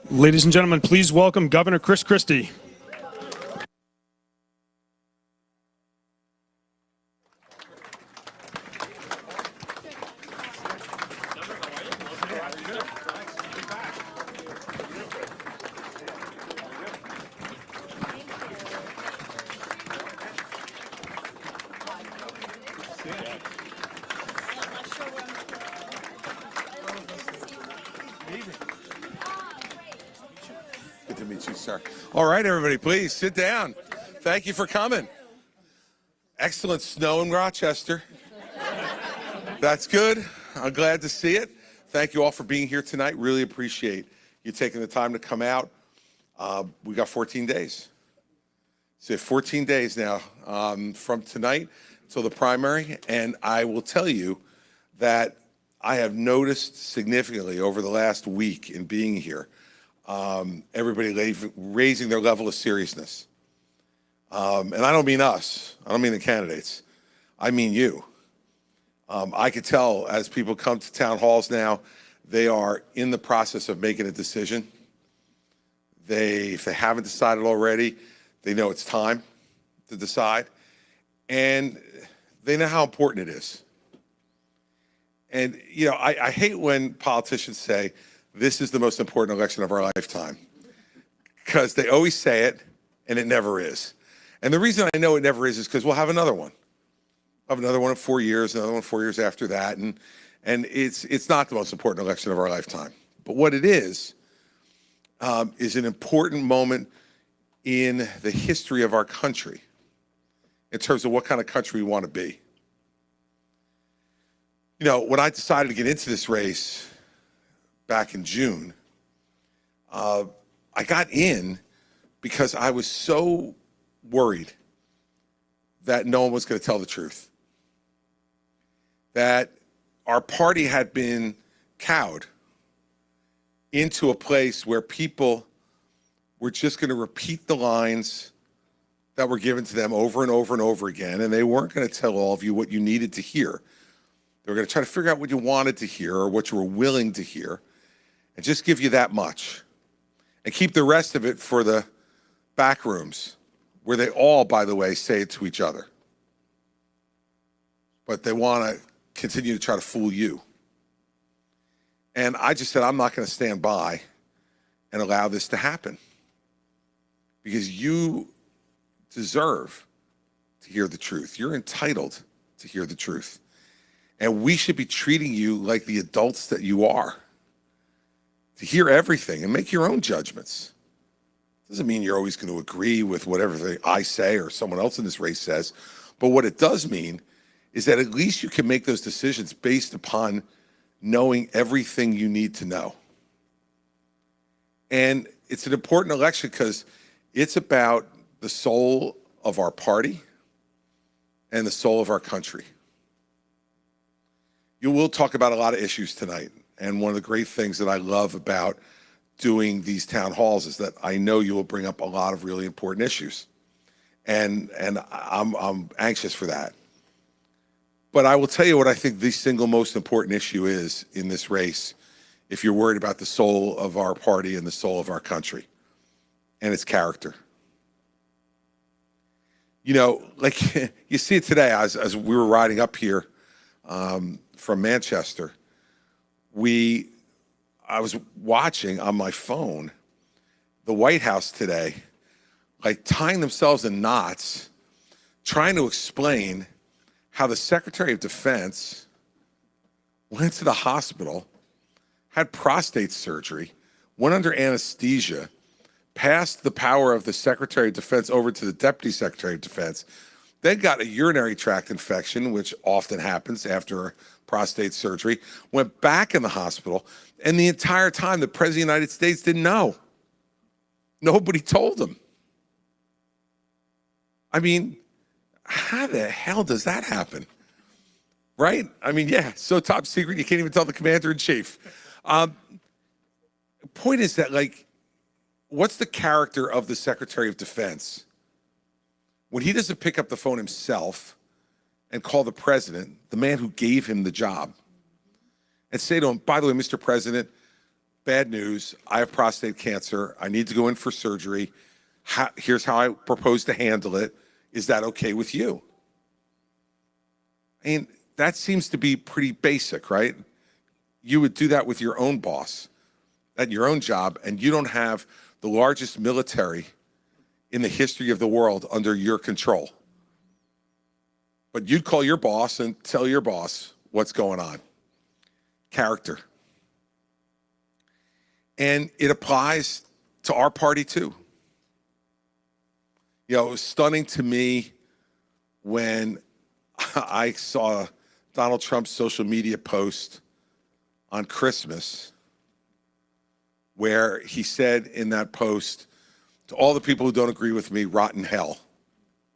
Ladies and gentlemen, please welcome Governor Christie. Good to meet you, sir. All right, everybody, please sit down. Thank you for coming. Excellent snow in Rochester. That's good. I'm glad to see it. Thank you all for being here tonight. Really appreciate you taking the time to come out. We got 14 days. So 14 days now from tonight till the primary, and I will tell you that I have noticed significantly over the last week in being here, everybody raising their level of seriousness. And I don't mean us. I don't mean the candidates. I mean you. I could tell as people come to town halls now, they are in the process of making a decision. If they haven't decided already, they know it's time to decide. And they know how important it is. And, you know, I hate when politicians say, this is the most important election of our lifetime, because they always say it and it never is. And the reason I know it never is because we'll have another one. We'll have another one in 4 years, another one 4 years after that. And it's not the most important election of our lifetime. But what it is an important moment in the history of our country in terms of what kind of country we want to be. You know, when I decided to get into this race back in June, I got in because I was so worried that no one was going to tell the truth. That our party had been cowed into a place where people were just going to repeat the lines that were given to them over and over and over again, and they weren't going to tell all of you what you needed to hear. They were going to try to figure out what you wanted to hear or what you were willing to hear and just give you that much and keep the rest of it for the back rooms where they all, by the way, say it to each other. But they want to continue to try to fool you. And I just said, I'm not going to stand by and allow this to happen, because you deserve to hear the truth. You're entitled to hear the truth. And we should be treating you like the adults that you are, to hear everything and make your own judgments. Doesn't mean you're always going to agree with whatever I say or someone else in this race says. But what it does mean is that at least you can make those decisions based upon knowing everything you need to know. And it's an important election because it's about the soul of our party and the soul of our country. You will talk about a lot of issues tonight. And one of the great things that I love about doing these town halls is that I know you will bring up a lot of really important issues. And I'm anxious for that. But I will tell you what I think the single most important issue is in this race, if you're worried about the soul of our party and the soul of our country, and it's character. You know, like you see it today as we were riding up here from Manchester, I was watching on my phone the White House today, like tying themselves in knots, trying to explain how the Secretary of Defense went to the hospital, had prostate surgery, went under anesthesia, passed the power of the Secretary of Defense over to the Deputy Secretary of Defense, then got a urinary tract infection, which often happens after prostate surgery, went back in the hospital, and the entire time the President of the United States didn't know. Nobody told him. I mean, how the hell does that happen? Right? I mean, yeah, so top secret, you can't even tell the commander-in-chief. Point is that, like, what's the character of the Secretary of Defense when he doesn't pick up the phone himself and call the president, the man who gave him the job, and say to him, by the way, Mr. President, bad news. I have prostate cancer. I need to go in for surgery. Here's how I propose to handle it. Is that okay with you? I mean, that seems to be pretty basic, right? You would do that with your own boss at your own job, and you don't have the largest military in the history of the world under your control. But you'd call your boss and tell your boss what's going on. Character. And it applies to our party too. You know, it was stunning to me when I saw Donald Trump's social media post on Christmas, where he said in that post, to all the people who don't agree with me, rotten hell,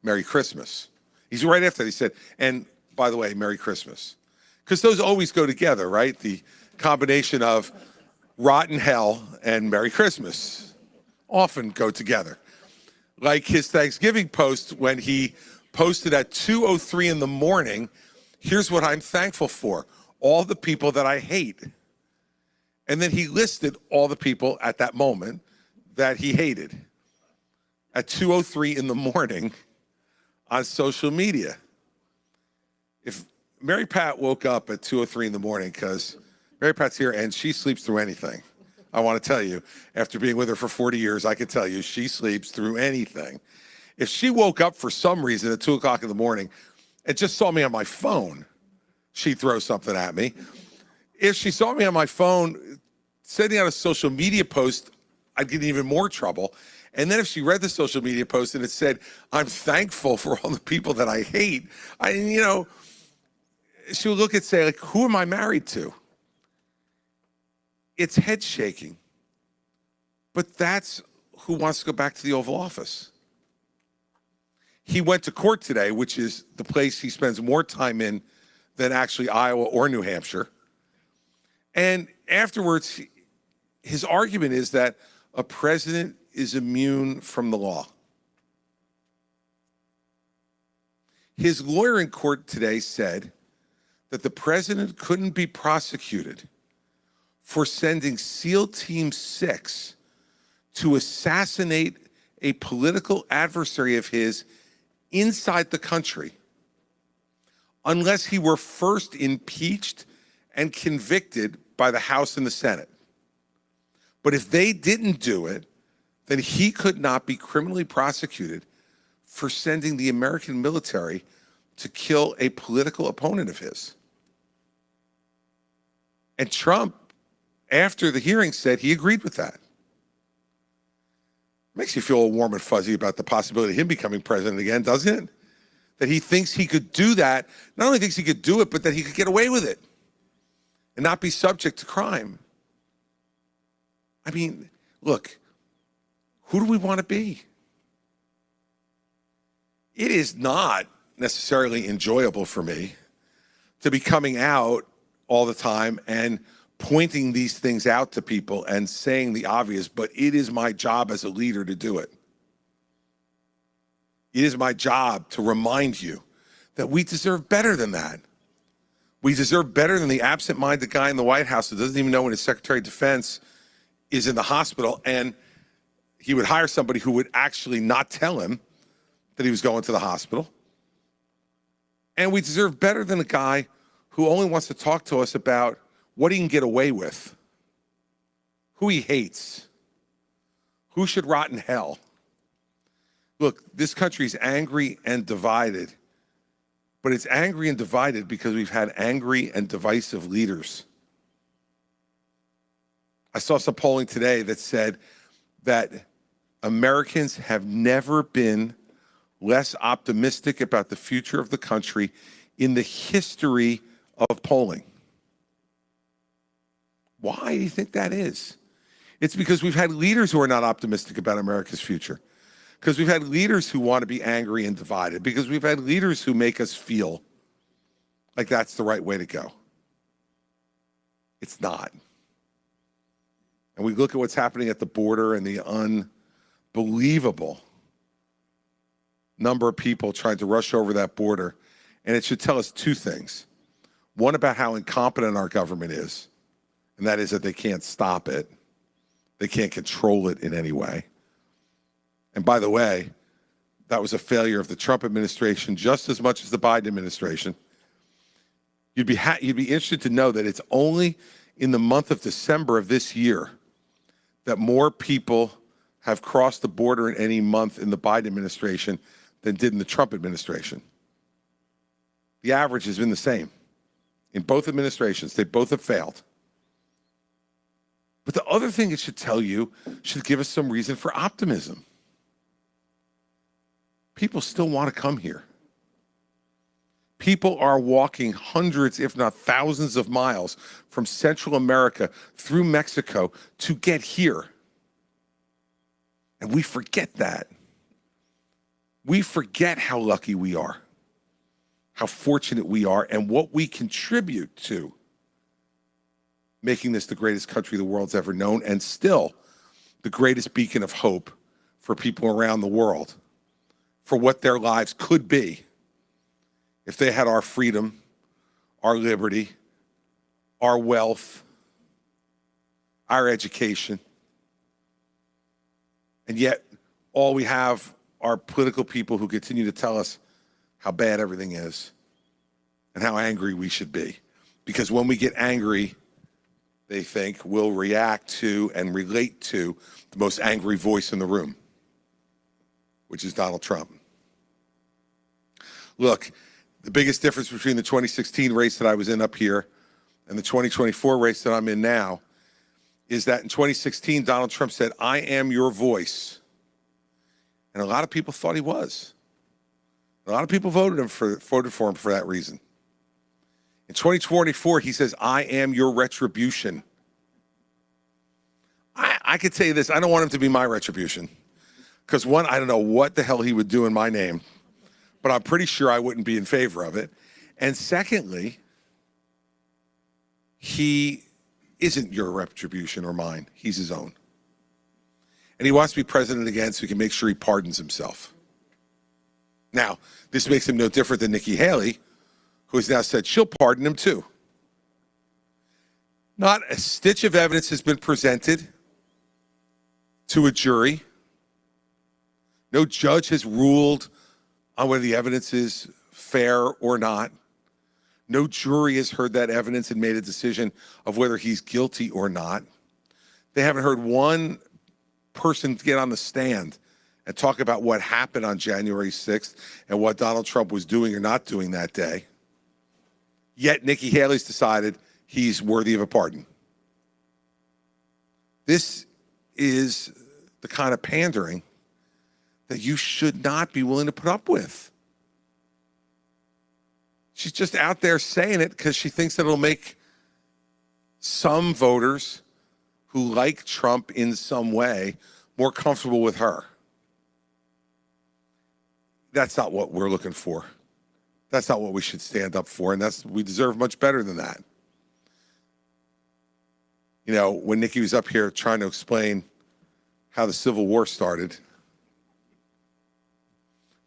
Merry Christmas. He's right after that, he said, and by the way, Merry Christmas. Because those always go together, right? The combination of rotten hell and Merry Christmas often go together. Like his Thanksgiving post when he posted at 2:03 in the morning, here's what I'm thankful for, all the people that I hate. And then he listed all the people at that moment that he hated at 2:03 in the morning on social media. If Mary Pat woke up at 2:03 in the morning, because Mary Pat's here and she sleeps through anything. I want to tell you, after being with her for 40 years, I can tell you she sleeps through anything. If she woke up for some reason at 2 o'clock in the morning and just saw me on my phone, she'd throw something at me. If she saw me on my phone sending out a social media post, I'd get in even more trouble. And then if she read the social media post and it said, I'm thankful for all the people that I hate, she would look and say, like, who am I married to? It's head shaking. But that's who wants to go back to the Oval Office. He went to court today, which is the place he spends more time in than actually Iowa or New Hampshire. And afterwards, his argument is that a president is immune from the law. His lawyer in court today said that the president couldn't be prosecuted for sending SEAL Team 6 to assassinate a political adversary of his inside the country unless he were first impeached and convicted by the House and the Senate. But if they didn't do it, then he could not be criminally prosecuted for sending the American military to kill a political opponent of his. And Trump, after the hearing, said he agreed with that. Makes you feel all warm and fuzzy about the possibility of him becoming president again, doesn't it? That he thinks he could do that, not only thinks he could do it, but that he could get away with it and not be subject to crime. I mean, look, who do we want to be? It is not necessarily enjoyable for me to be coming out all the time and pointing these things out to people and saying the obvious, but it is my job as a leader to do it. It is my job to remind you that we deserve better than that. We deserve better than the absent-minded guy in the White House that doesn't even know when his Secretary of Defense is in the hospital, and he would hire somebody who would actually not tell him that he was going to the hospital. And we deserve better than a guy who only wants to talk to us about what he can get away with, who he hates, who should rot in hell. Look, this country is angry and divided, but it's angry and divided because we've had angry and divisive leaders. I saw some polling today that said that Americans have never been less optimistic about the future of the country in the history of polling. Why do you think that is? It's because we've had leaders who are not optimistic about America's future. Because we've had leaders who want to be angry and divided. Because we've had leaders who make us feel like that's the right way to go. It's not. And we look at what's happening at the border and the unbelievable number of people trying to rush over that border. And it should tell us two things. One, about how incompetent our government is, and that is that they can't stop it. They can't control it in any way. And by the way, that was a failure of the Trump administration just as much as the Biden administration. You'd be interested to know that it's only in the month of December of this year that more people have crossed the border in any month in the Biden administration than did in the Trump administration. The average has been the same in both administrations. They both have failed. But the other thing it should tell you should give us some reason for optimism. People still want to come here. People are walking hundreds, if not thousands of miles from Central America through Mexico to get here. And we forget that. We forget how lucky we are, how fortunate we are, and what we contribute to making this the greatest country the world's ever known, and still the greatest beacon of hope for people around the world, for what their lives could be if they had our freedom, our liberty, our wealth, our education. And yet, all we have are political people who continue to tell us how bad everything is and how angry we should be. Because when we get angry, they think we'll react to and relate to the most angry voice in the room, which is Donald Trump. Look, the biggest difference between the 2016 race that I was in up here and the 2024 race that I'm in now is that in 2016, Donald Trump said, "I am your voice." And a lot of people thought he was. A lot of people voted for him for that reason. In 2024, he says, "I am your retribution." I could tell you this, I don't want him to be my retribution. Because one, I don't know what the hell he would do in my name, but I'm pretty sure I wouldn't be in favor of it. And secondly, he isn't your retribution or mine. He's his own. And he wants to be president again so he can make sure he pardons himself. Now, this makes him no different than Nikki Haley, who has now said she'll pardon him too. Not a stitch of evidence has been presented to a jury. No judge has ruled on whether the evidence is fair or not. No jury has heard that evidence and made a decision of whether he's guilty or not. They haven't heard one person get on the stand and talk about what happened on January 6th and what Donald Trump was doing or not doing that day. Yet Nikki Haley's decided he's worthy of a pardon. This is the kind of pandering that you should not be willing to put up with. She's just out there saying it because she thinks that it'll make some voters who like Trump in some way more comfortable with her. That's not what we're looking for. That's not what we should stand up for, and we deserve much better than that. You know, when Nikki was up here trying to explain how the Civil War started,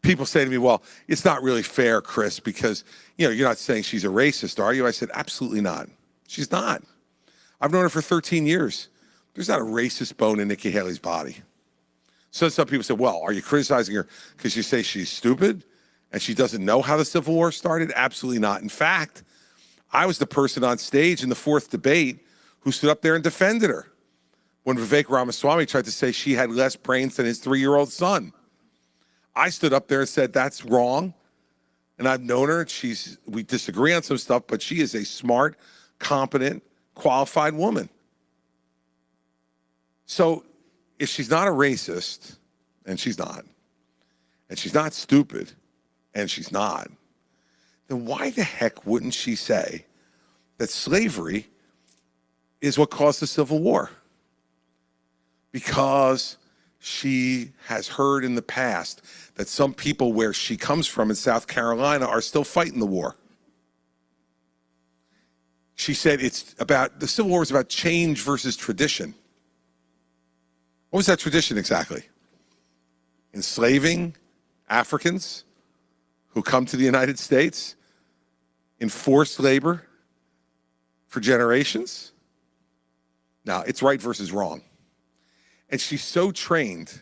people say to me, "Well, it's not really fair, Chris, because, you're not saying she's a racist, are you?" I said, "Absolutely not. She's not. I've known her for 13 years. There's not a racist bone in Nikki Haley's body." So some people say, "Well, are you criticizing her because you say she's stupid and she doesn't know how the Civil War started?" Absolutely not. In fact, I was the person on stage in the fourth debate who stood up there and defended her when Vivek Ramaswamy tried to say she had less brains than his 3-year-old son. I stood up there and said, "That's wrong." And I've known her. We disagree on some stuff, but she is a smart, competent, qualified woman. So if she's not a racist, and she's not stupid, and she's not, then why the heck wouldn't she say that slavery is what caused the Civil War? Because she has heard in the past that some people where she comes from in South Carolina are still fighting the war. She said the Civil War is about change versus tradition. What was that tradition exactly? Enslaving Africans who come to the United States in forced labor for generations? Now, it's right versus wrong. And she's so trained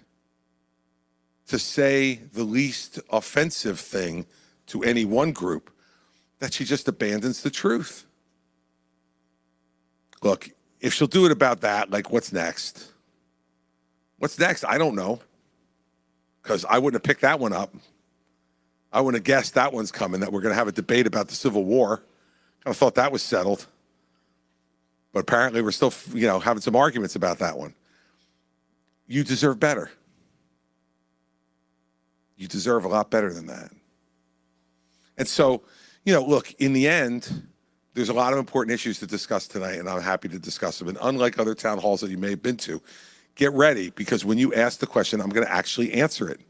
to say the least offensive thing to any one group that she just abandons the truth. Look, if she'll do it about that, like, what's next? What's next? I don't know, because I wouldn't have picked that one up. I wouldn't have guessed that one's coming, that we're going to have a debate about the Civil War. I thought that was settled. But apparently we're still, having some arguments about that one. You deserve better. You deserve a lot better than that. And so, look, in the end, there's a lot of important issues to discuss tonight, and I'm happy to discuss them. And unlike other town halls that you may have been to, get ready, because when you ask the question, I'm going to actually answer it.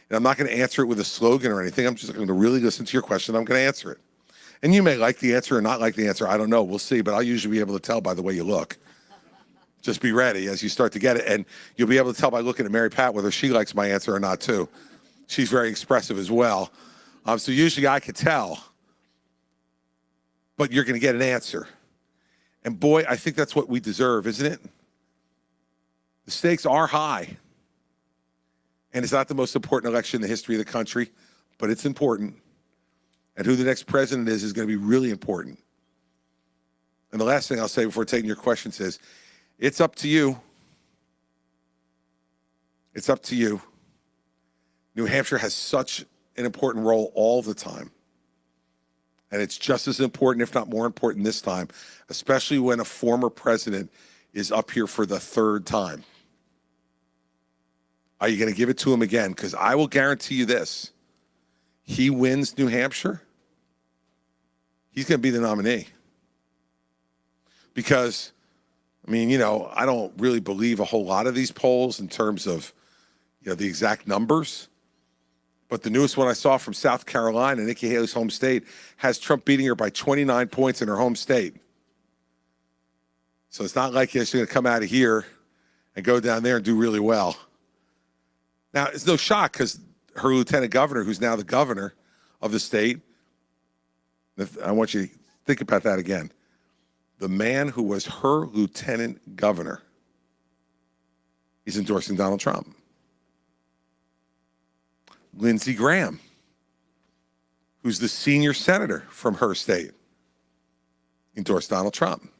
And I'm not going to answer it with a slogan or anything. I'm just going to really listen to your question. I'm going to answer it. And you may like the answer or not like the answer. I don't know. We'll see. But I'll usually be able to tell by the way you look. Just be ready as you start to get it. And you'll be able to tell by looking at Mary Pat whether she likes my answer or not, too. She's very expressive as well. So usually I could tell. But you're going to get an answer. And boy, I think that's what we deserve, isn't it? The stakes are high. And it's not the most important election in the history of the country, but it's important. And who the next president is going to be really important. And the last thing I'll say before taking your questions is, it's up to you. It's up to you. New Hampshire has such an important role all the time. And it's just as important, if not more important this time, especially when a former president is up here for the third time. Are you going to give it to him again? Because I will guarantee you this. He wins New Hampshire, he's going to be the nominee. Because, I don't really believe a whole lot of these polls in terms of, the exact numbers. But the newest one I saw from South Carolina, Nikki Haley's home state, has Trump beating her by 29 points in her home state. So it's not like she's going to come out of here and go down there and do really well. Now, it's no shock because her lieutenant governor, who's now the governor of the state, I want you to think about that again. The man who was her lieutenant governor is endorsing Donald Trump. Lindsey Graham, who's the senior senator from her state, endorsed Donald Trump.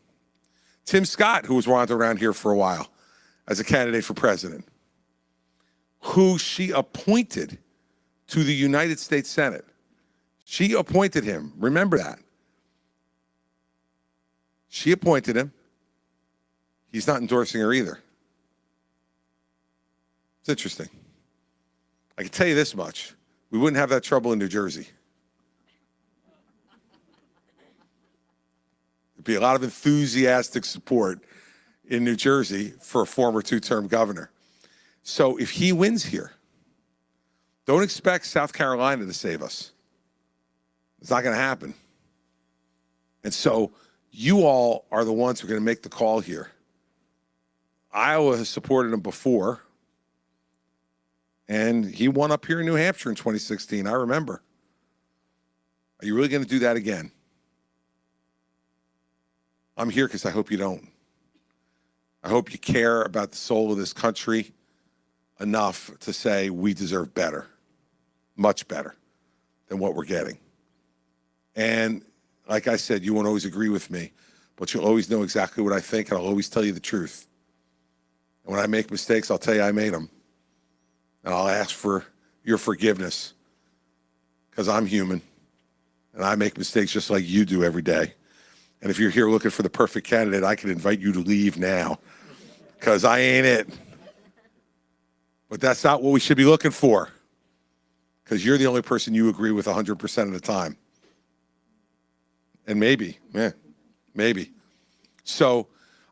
Tim Scott, who was wandering around here for a while as a candidate for president, who she appointed to the United States Senate. She appointed him. Remember that. She appointed him. He's not endorsing her either. It's interesting. I can tell you this much. We wouldn't have that trouble in New Jersey. There'd be a lot of enthusiastic support in New Jersey for a former two-term governor. So if he wins here, don't expect South Carolina to save us. It's not going to happen. And so you all are the ones who are going to make the call here. Iowa has supported him before, and he won up here in New Hampshire in 2016. I remember. Are you really going to do that again? I'm here because I hope you don't. I hope you care about the soul of this country enough to say we deserve better, much better than what we're getting. And like I said, you won't always agree with me, but you'll always know exactly what I think, and I'll always tell you the truth. And when I make mistakes, I'll tell you I made them. And I'll ask for your forgiveness because I'm human, and I make mistakes just like you do every day. And if you're here looking for the perfect candidate, I can invite you to leave now because I ain't it. But that's not what we should be looking for because you're the only person you agree with 100% of the time. And maybe. So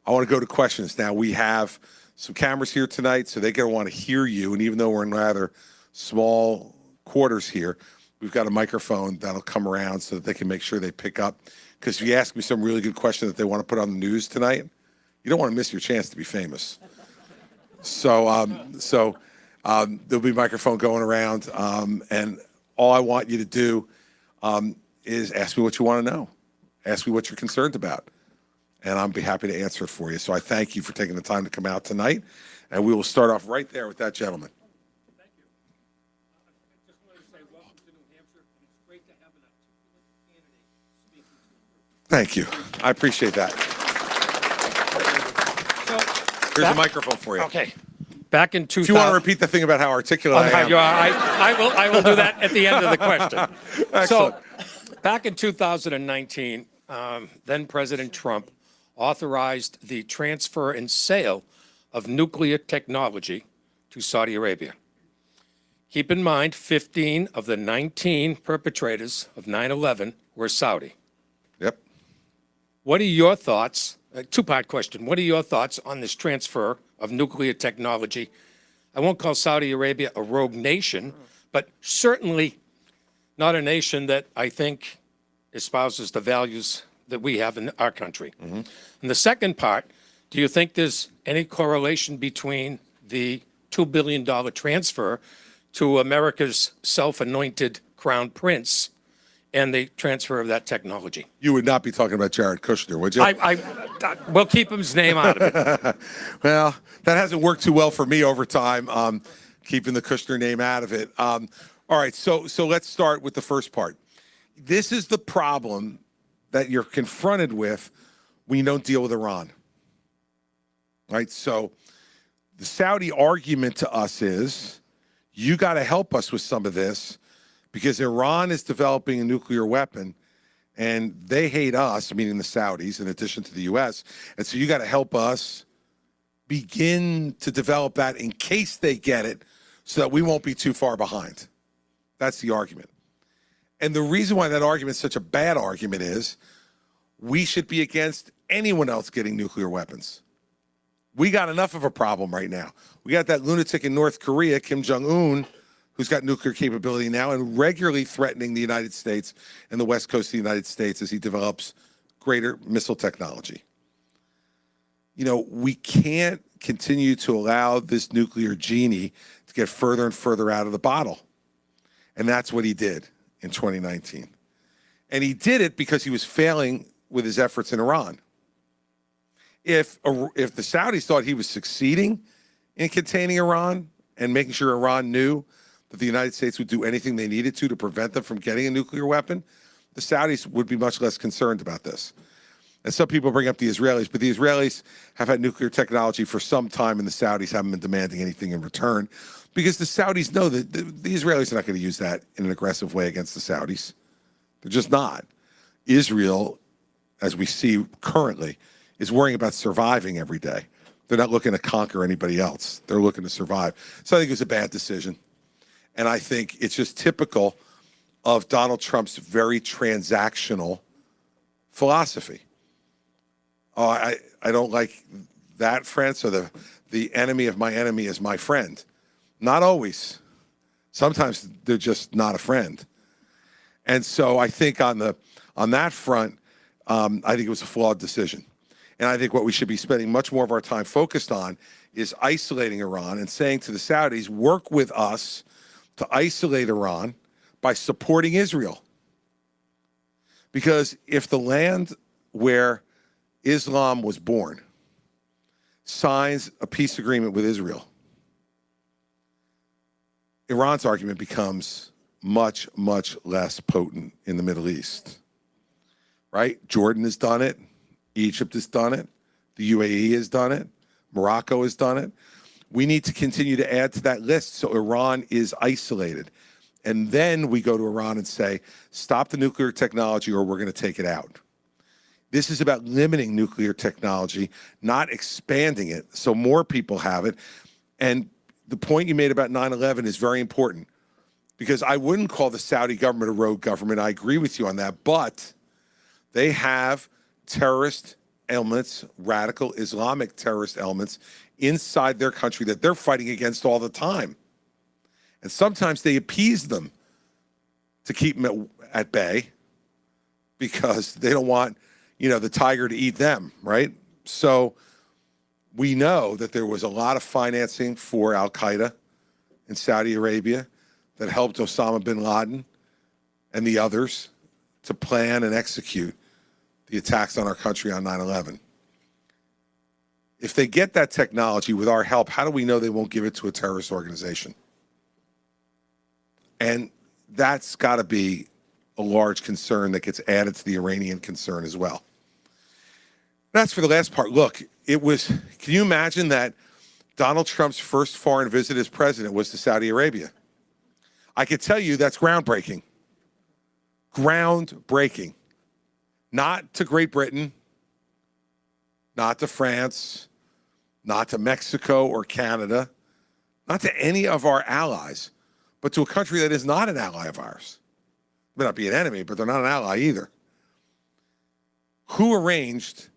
I want to go to questions. Now, we have some cameras here tonight, so they're going to want to hear you. And even though we're in rather small quarters here, we've got a microphone that'll come around so that they can make sure they pick up. Because if you ask me some really good question that they want to put on the news tonight, you don't want to miss your chance to be famous. So there'll be a microphone going around, and all I want you to do is ask me what you want to know. Ask me what you're concerned about. and I'll be happy to answer it for you. So I thank you for taking the time to come out tonight, and we will start off right there with that gentleman. Thank you. I just wanted to say welcome to New Hampshire, and it's great to have an articulate candidate speaking to the group. Thank you. I appreciate that. Here's a microphone for you. Okay. Back in 2000. If you want to repeat the thing about how articulate I am. I will do that at the end of the question. Excellent. So, back in 2019, then President Trump authorized the transfer and sale of nuclear technology to Saudi Arabia. Keep in mind, 15 of the 19 perpetrators of 9/11 were Saudi. Yep. What are your thoughts? A two-part question. What are your thoughts on this transfer of nuclear technology? I won't call Saudi Arabia a rogue nation, but certainly not a nation that I think espouses the values that we have in our country. And the second part, do you think there's any correlation between the $2 billion transfer to America's self-anointed crown prince and the transfer of that technology? You would not be talking about Jared Kushner, would you? We'll keep his name out of it. Well, that hasn't worked too well for me over time, keeping the Kushner name out of it. All right, so let's start with the first part. This is the problem that you're confronted with when you don't deal with Iran. Right? So the Saudi argument to us is, you got to help us with some of this because Iran is developing a nuclear weapon and they hate us, meaning the Saudis, in addition to the U.S. And so you got to help us begin to develop that in case they get it so that we won't be too far behind. That's the argument. And the reason why that argument is such a bad argument is we should be against anyone else getting nuclear weapons. We got enough of a problem right now. We got that lunatic in North Korea, Kim Jong-un, who's got nuclear capability now and regularly threatening the United States and the West Coast of the United States as he develops greater missile technology. You know, we can't continue to allow this nuclear genie to get further and further out of the bottle. And that's what he did in 2019. And he did it because he was failing with his efforts in Iran. If the Saudis thought he was succeeding in containing Iran and making sure Iran knew that the United States would do anything they needed to prevent them from getting a nuclear weapon, the Saudis would be much less concerned about this. And some people bring up the Israelis, but the Israelis have had nuclear technology for some time, and the Saudis haven't been demanding anything in return because the Saudis know that the Israelis are not going to use that in an aggressive way against the Saudis. They're just not. Israel, as we see currently, is worrying about surviving every day. They're not looking to conquer anybody else. They're looking to survive. So I think it was a bad decision. And I think it's just typical of Donald Trump's very transactional philosophy. Oh, I don't like that friend, so the enemy of my enemy is my friend. Not always. Sometimes they're just not a friend. And so I think on that front, I think it was a flawed decision. And I think what we should be spending much more of our time focused on is isolating Iran and saying to the Saudis, work with us to isolate Iran by supporting Israel. Because if the land where Islam was born signs a peace agreement with Israel, Iran's argument becomes much, much less potent in the Middle East. Right? Jordan has done it. Egypt has done it. The UAE has done it. Morocco has done it. We need to continue to add to that list so Iran is isolated. And then we go to Iran and say, stop the nuclear technology or we're going to take it out. This is about limiting nuclear technology, not expanding it so more people have it. And the point you made about 9/11 is very important because I wouldn't call the Saudi government a rogue government. I agree with you on that. But they have terrorist elements, radical Islamic terrorist elements inside their country that they're fighting against all the time. And sometimes they appease them to keep them at bay because they don't want, the tiger to eat them, right? So we know that there was a lot of financing for al-Qaeda in Saudi Arabia that helped Osama bin Laden and the others to plan and execute the attacks on our country on 9/11. if they get that technology with our help, how do we know they won't give it to a terrorist organization? And that's got to be a large concern that gets added to the Iranian concern as well. That's for the last part. Look, can you imagine that Donald Trump's first foreign visit as president was to Saudi Arabia? I could tell you that's groundbreaking. Groundbreaking. Not to Great Britain, not to France, not to Mexico or Canada, not to any of our allies, but to a country that is not an ally of ours. They may not be an enemy, but they're not an ally either. Who arranged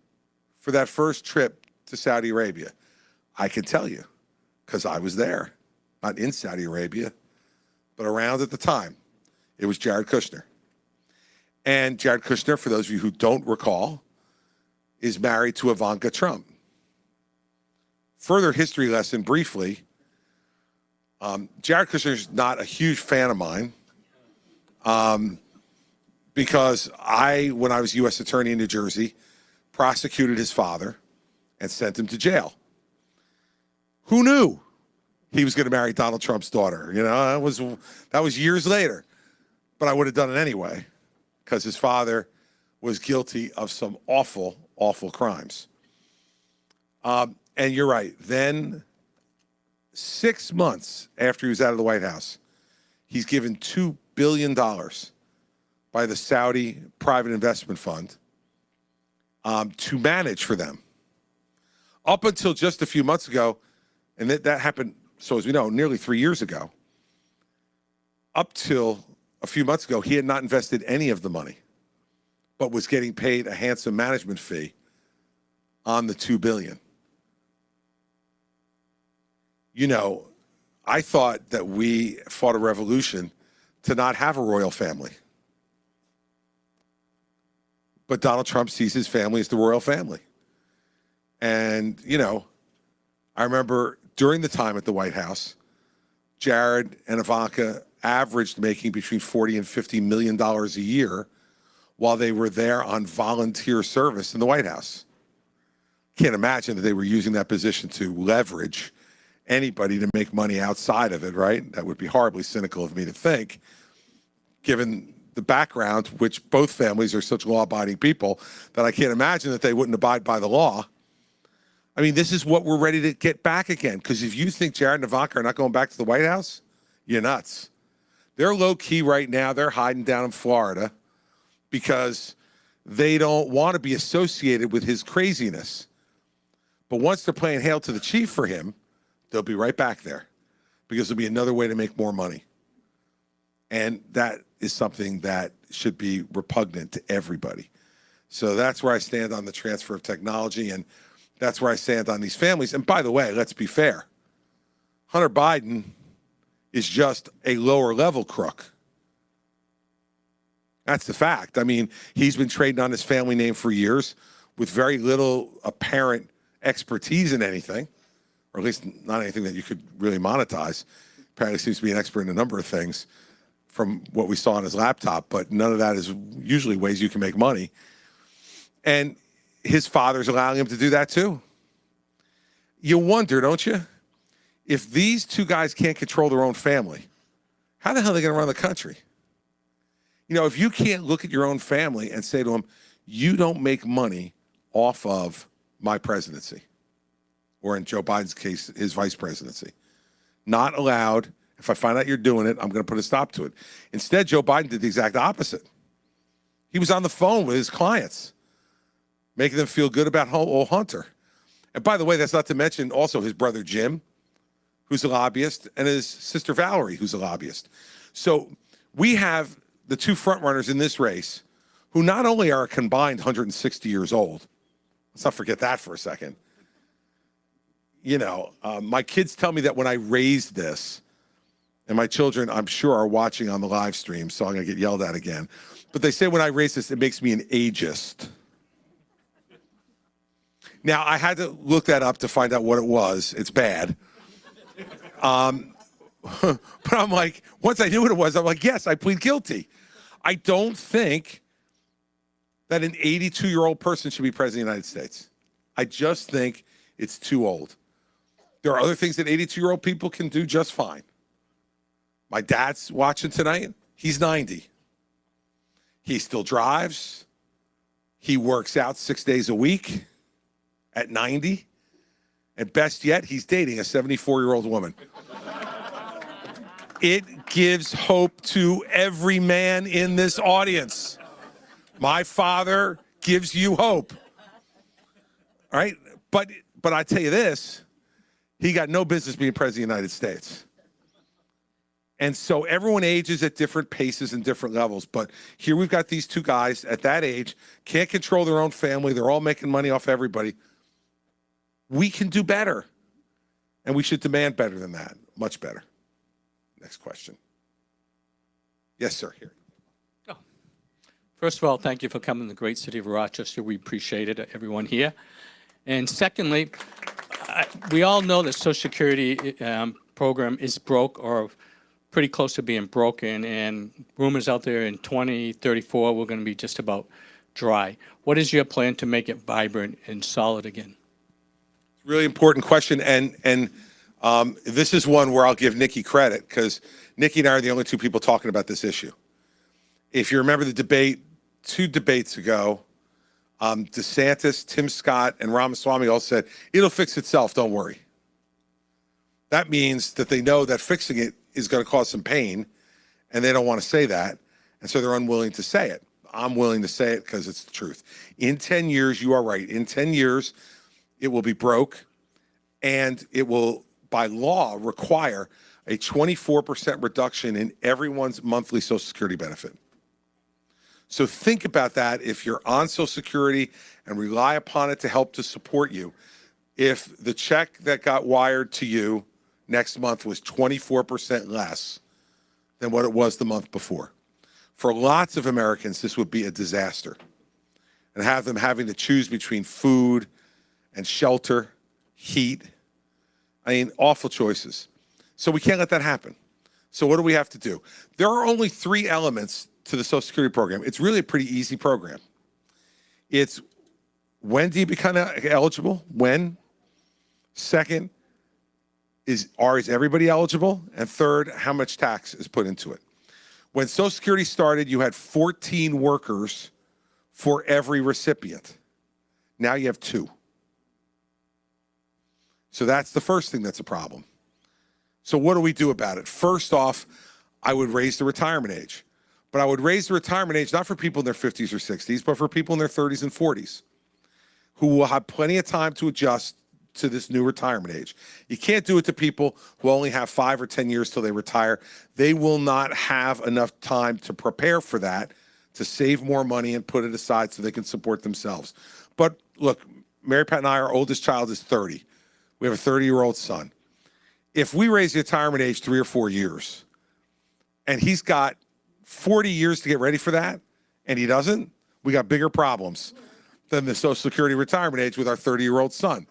for that first trip to Saudi Arabia? I can tell you, because I was there. Not in Saudi Arabia, but around at the time. It was Jared Kushner. And Jared Kushner, for those of you who don't recall, is married to Ivanka Trump. Further history lesson briefly, Jared Kushner is not a huge fan of mine because when I was U.S. Attorney in New Jersey, prosecuted his father and sent him to jail. Who knew he was going to marry Donald Trump's daughter? You know, that was years later, but I would have done it anyway because his father was guilty of some awful, awful crimes. And you're right. Then 6 months after he was out of the White House, he's given $2 billion by the Saudi private investment fund to manage for them. Up until just a few months ago, and that happened, so as we know, nearly 3 years ago, up till a few months ago, he had not invested any of the money, but was getting paid a handsome management fee on the $2 billion. You know, I thought that we fought a revolution to not have a royal family. But Donald Trump sees his family as the royal family. And, you know, I remember during the time at the White House, Jared and Ivanka averaged making between $40 and $50 million a year while they were there on volunteer service in the White House. Can't imagine that they were using that position to leverage anybody to make money outside of it, right? That would be horribly cynical of me to think, given the background, which both families are such law-abiding people, that I can't imagine that they wouldn't abide by the law. I mean, this is what we're ready to get back again, because if you think Jared and Ivanka are not going back to the White House, you're nuts. They're low-key right now. They're hiding down in Florida because they don't want to be associated with his craziness. But once they're playing Hail to the Chief for him, they'll be right back there because there'll be another way to make more money. And that is something that should be repugnant to everybody. So that's where I stand on the transfer of technology, and that's where I stand on these families. And by the way, let's be fair. Hunter Biden is just a lower level crook. That's the fact. I mean, he's been trading on his family name for years with very little apparent expertise in anything, or at least not anything that you could really monetize. Apparently seems to be an expert in a number of things from what we saw on his laptop, but none of that is usually ways you can make money. And his father's allowing him to do that too. You wonder, don't you? If these two guys can't control their own family, how the hell are they going to run the country? You know, if you can't look at your own family and say to them, you don't make money off of my presidency, or in Joe Biden's case, his vice presidency. Not allowed. If I find out you're doing it, I'm going to put a stop to it. Instead, Joe Biden did the exact opposite. He was on the phone with his clients, making them feel good about old Hunter. And by the way, that's not to mention also his brother Jim, who's a lobbyist, and his sister Valerie, who's a lobbyist. So we have the two frontrunners in this race who not only are a combined 160 years old, let's not forget that for a second. You know, my kids tell me that when I raised this, and my children, I'm sure, are watching on the live stream, so I'm going to get yelled at again. But they say when I raise this, it makes me an ageist. Now, I had to look that up to find out what it was. It's bad. But I'm like, once I knew what it was, I'm like, yes, I plead guilty. I don't think that an 82-year-old person should be president of the United States. I just think It's too old. There are other things that 82-year-old people can do just fine. My dad's watching tonight. He's 90. He still drives. He works out 6 days a week at 90. And best yet, he's dating a 74-year-old woman. It gives hope to every man in this audience. My father gives you hope. All right? But I tell you this, he got no business being president of the United States. And so everyone ages at different paces and different levels. But here we've got these two guys at that age, can't control their own family. They're all making money off everybody. We can do better. And we should demand better than that, much better. Next question. Yes, sir, here. Oh. First of all, thank you for coming to the great city of Rochester. We appreciate it, everyone here. And secondly, we all know that Social Security program is broke or pretty close to being broken, and rumors out there in 2034 we're going to be just about dry. What is your plan to make it vibrant and solid again? Really important question, and this is one where I'll give Nikki credit, because Nikki and I are the only two people talking about this issue. If you remember the debate 2 debates ago, DeSantis, Tim Scott, and Ramaswamy all said, it'll fix itself, don't worry. That means that they know that fixing it is going to cause some pain, and they don't want to say that, and so they're unwilling to say it. I'm willing to say it because it's the truth. In 10 years, you are right. In 10 years, it will be broke, and it will, by law, require a 24% reduction in everyone's monthly Social Security benefit. So think about that if you're on Social Security and rely upon it to help to support you. If the check that got wired to you next month was 24% less than what it was the month before. For lots of Americans, this would be a disaster. And have them having to choose between food and shelter, heat. I mean, awful choices. So we can't let that happen. So what do we have to do? There are only 3 elements to the Social Security program. It's really a pretty easy program. It's when do you become eligible? When? Second, is everybody eligible? And third, how much tax is put into it? When Social Security started, you had 14 workers for every recipient. Now you have 2. So that's the first thing that's a problem. So what do we do about it? First off, I would raise the retirement age. But I would raise the retirement age not for people in their 50s or 60s, but for people in their 30s and 40s who will have plenty of time to adjust to this new retirement age. You can't do it to people who only have 5 or 10 years till they retire. They will not have enough time to prepare for that, to save more money and put it aside so they can support themselves. But look, Mary Pat and I, our oldest child is 30. We have a 30-year-old son. If we raise the retirement age 3 or 4 years, and he's got 40 years to get ready for that, and he doesn't, we got bigger problems than the Social Security retirement age with our 30-year-old son.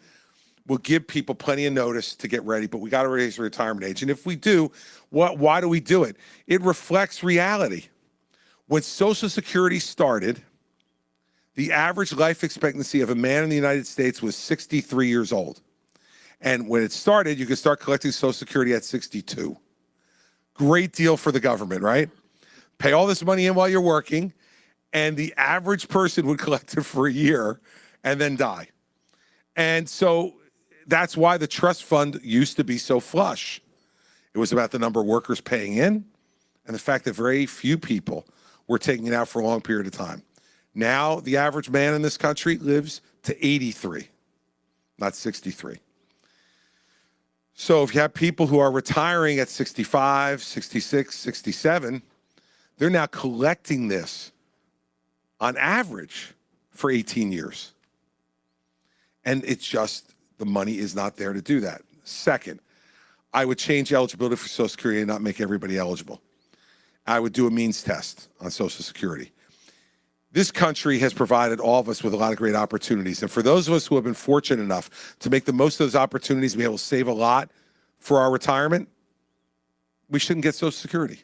We'll give people plenty of notice to get ready, but we got to raise the retirement age. And if we do, why do we do it? It reflects reality. When Social Security started, the average life expectancy of a man in the United States was 63 years old. And when it started, you could start collecting Social Security at 62. Great deal for the government, right? Pay all this money in while you're working, and the average person would collect it for a year and then die. And so that's why the trust fund used to be so flush. It was about the number of workers paying in and the fact that very few people were taking it out for a long period of time. Now, the average man in this country lives to 83, not 63. So if you have people who are retiring at 65, 66, 67, they're now collecting this on average for 18 years. And it's just, the money is not there to do that. Second, I would change eligibility for Social Security and not make everybody eligible. I would do a means test on Social Security. This country has provided all of us with a lot of great opportunities. And for those of us who have been fortunate enough to make the most of those opportunities, be able to save a lot for our retirement, we shouldn't get Social Security.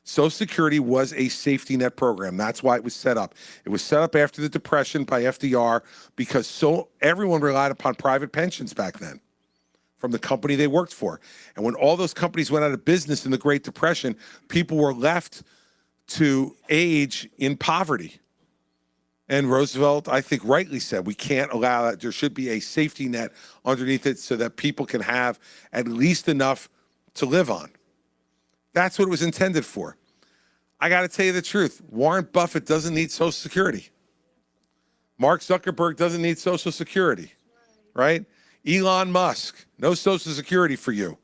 Social Security was a safety net program. That's why it was set up. It was set up after the Depression by FDR because everyone relied upon private pensions back then from the company they worked for. And when all those companies went out of business in the Great Depression, people were left to age in poverty. And Roosevelt, I think, rightly said, we can't allow that. There should be a safety net underneath it so that people can have at least enough to live on. That's what it was intended for. I got to tell you the truth. Warren Buffett doesn't need Social Security. Mark Zuckerberg doesn't need Social Security, right? Elon Musk, no Social Security for you.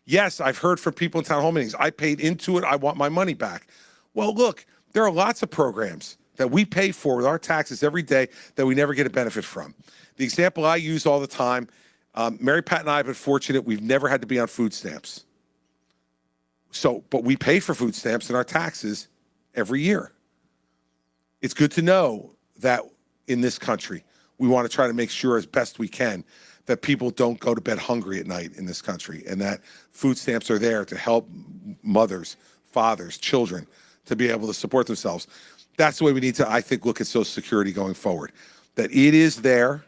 Yes, I've heard from people in town hall meetings, I paid into it, I want my money back. Well, look, there are lots of programs that we pay for with our taxes every day that we never get a benefit from. The example I use all the time, Mary Pat and I have been fortunate, we've never had to be on food stamps. But we pay for food stamps in our taxes every year. It's good to know that in this country, we want to try to make sure as best we can that people don't go to bed hungry at night in this country, and that food stamps are there to help mothers, fathers, children to be able to support themselves. That's the way we need to, I think, look at Social Security going forward, that it is there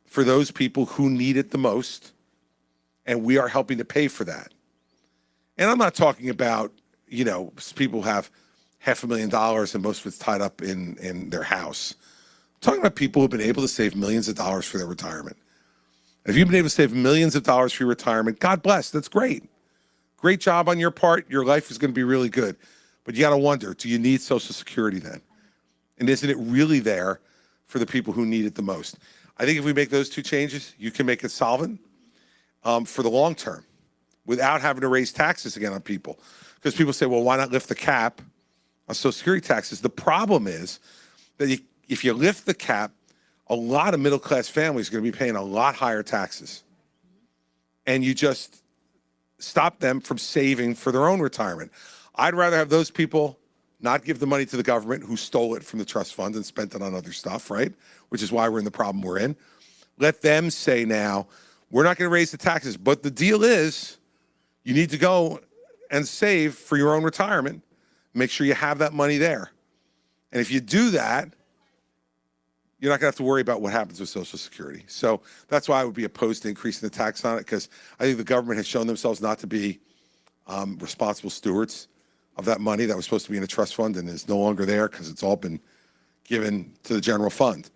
for those people who need it the most, and we are helping to pay for that. And I'm not talking about, people have $500,000 and most of it's tied up in their house. I'm talking about people who've been able to save millions of dollars for their retirement. If you've been able to save millions of dollars for your retirement, God bless, that's great. Great job on your part. Your life is going to be really good. But you got to wonder, do you need Social Security then? And isn't it really there for the people who need it the most? I think if we make those two changes, you can make it solvent for the long term without having to raise taxes again on people. Because people say, well, why not lift the cap on Social Security taxes? The problem is that if you lift the cap, a lot of middle-class families are going to be paying a lot higher taxes. And you just stop them from saving for their own retirement. I'd rather have those people not give the money to the government who stole it from the trust fund and spent it on other stuff, right? Which is why we're in the problem we're in. Let them say now, we're not going to raise the taxes, but the deal is you need to go and save for your own retirement. Make sure you have that money there. And if you do that, you're not going to have to worry about what happens with Social Security. So that's why I would be opposed to increasing the tax on it, because I think the government has shown themselves not to be responsible stewards of that money that was supposed to be in a trust fund and is no longer there because it's all been given to the general fund.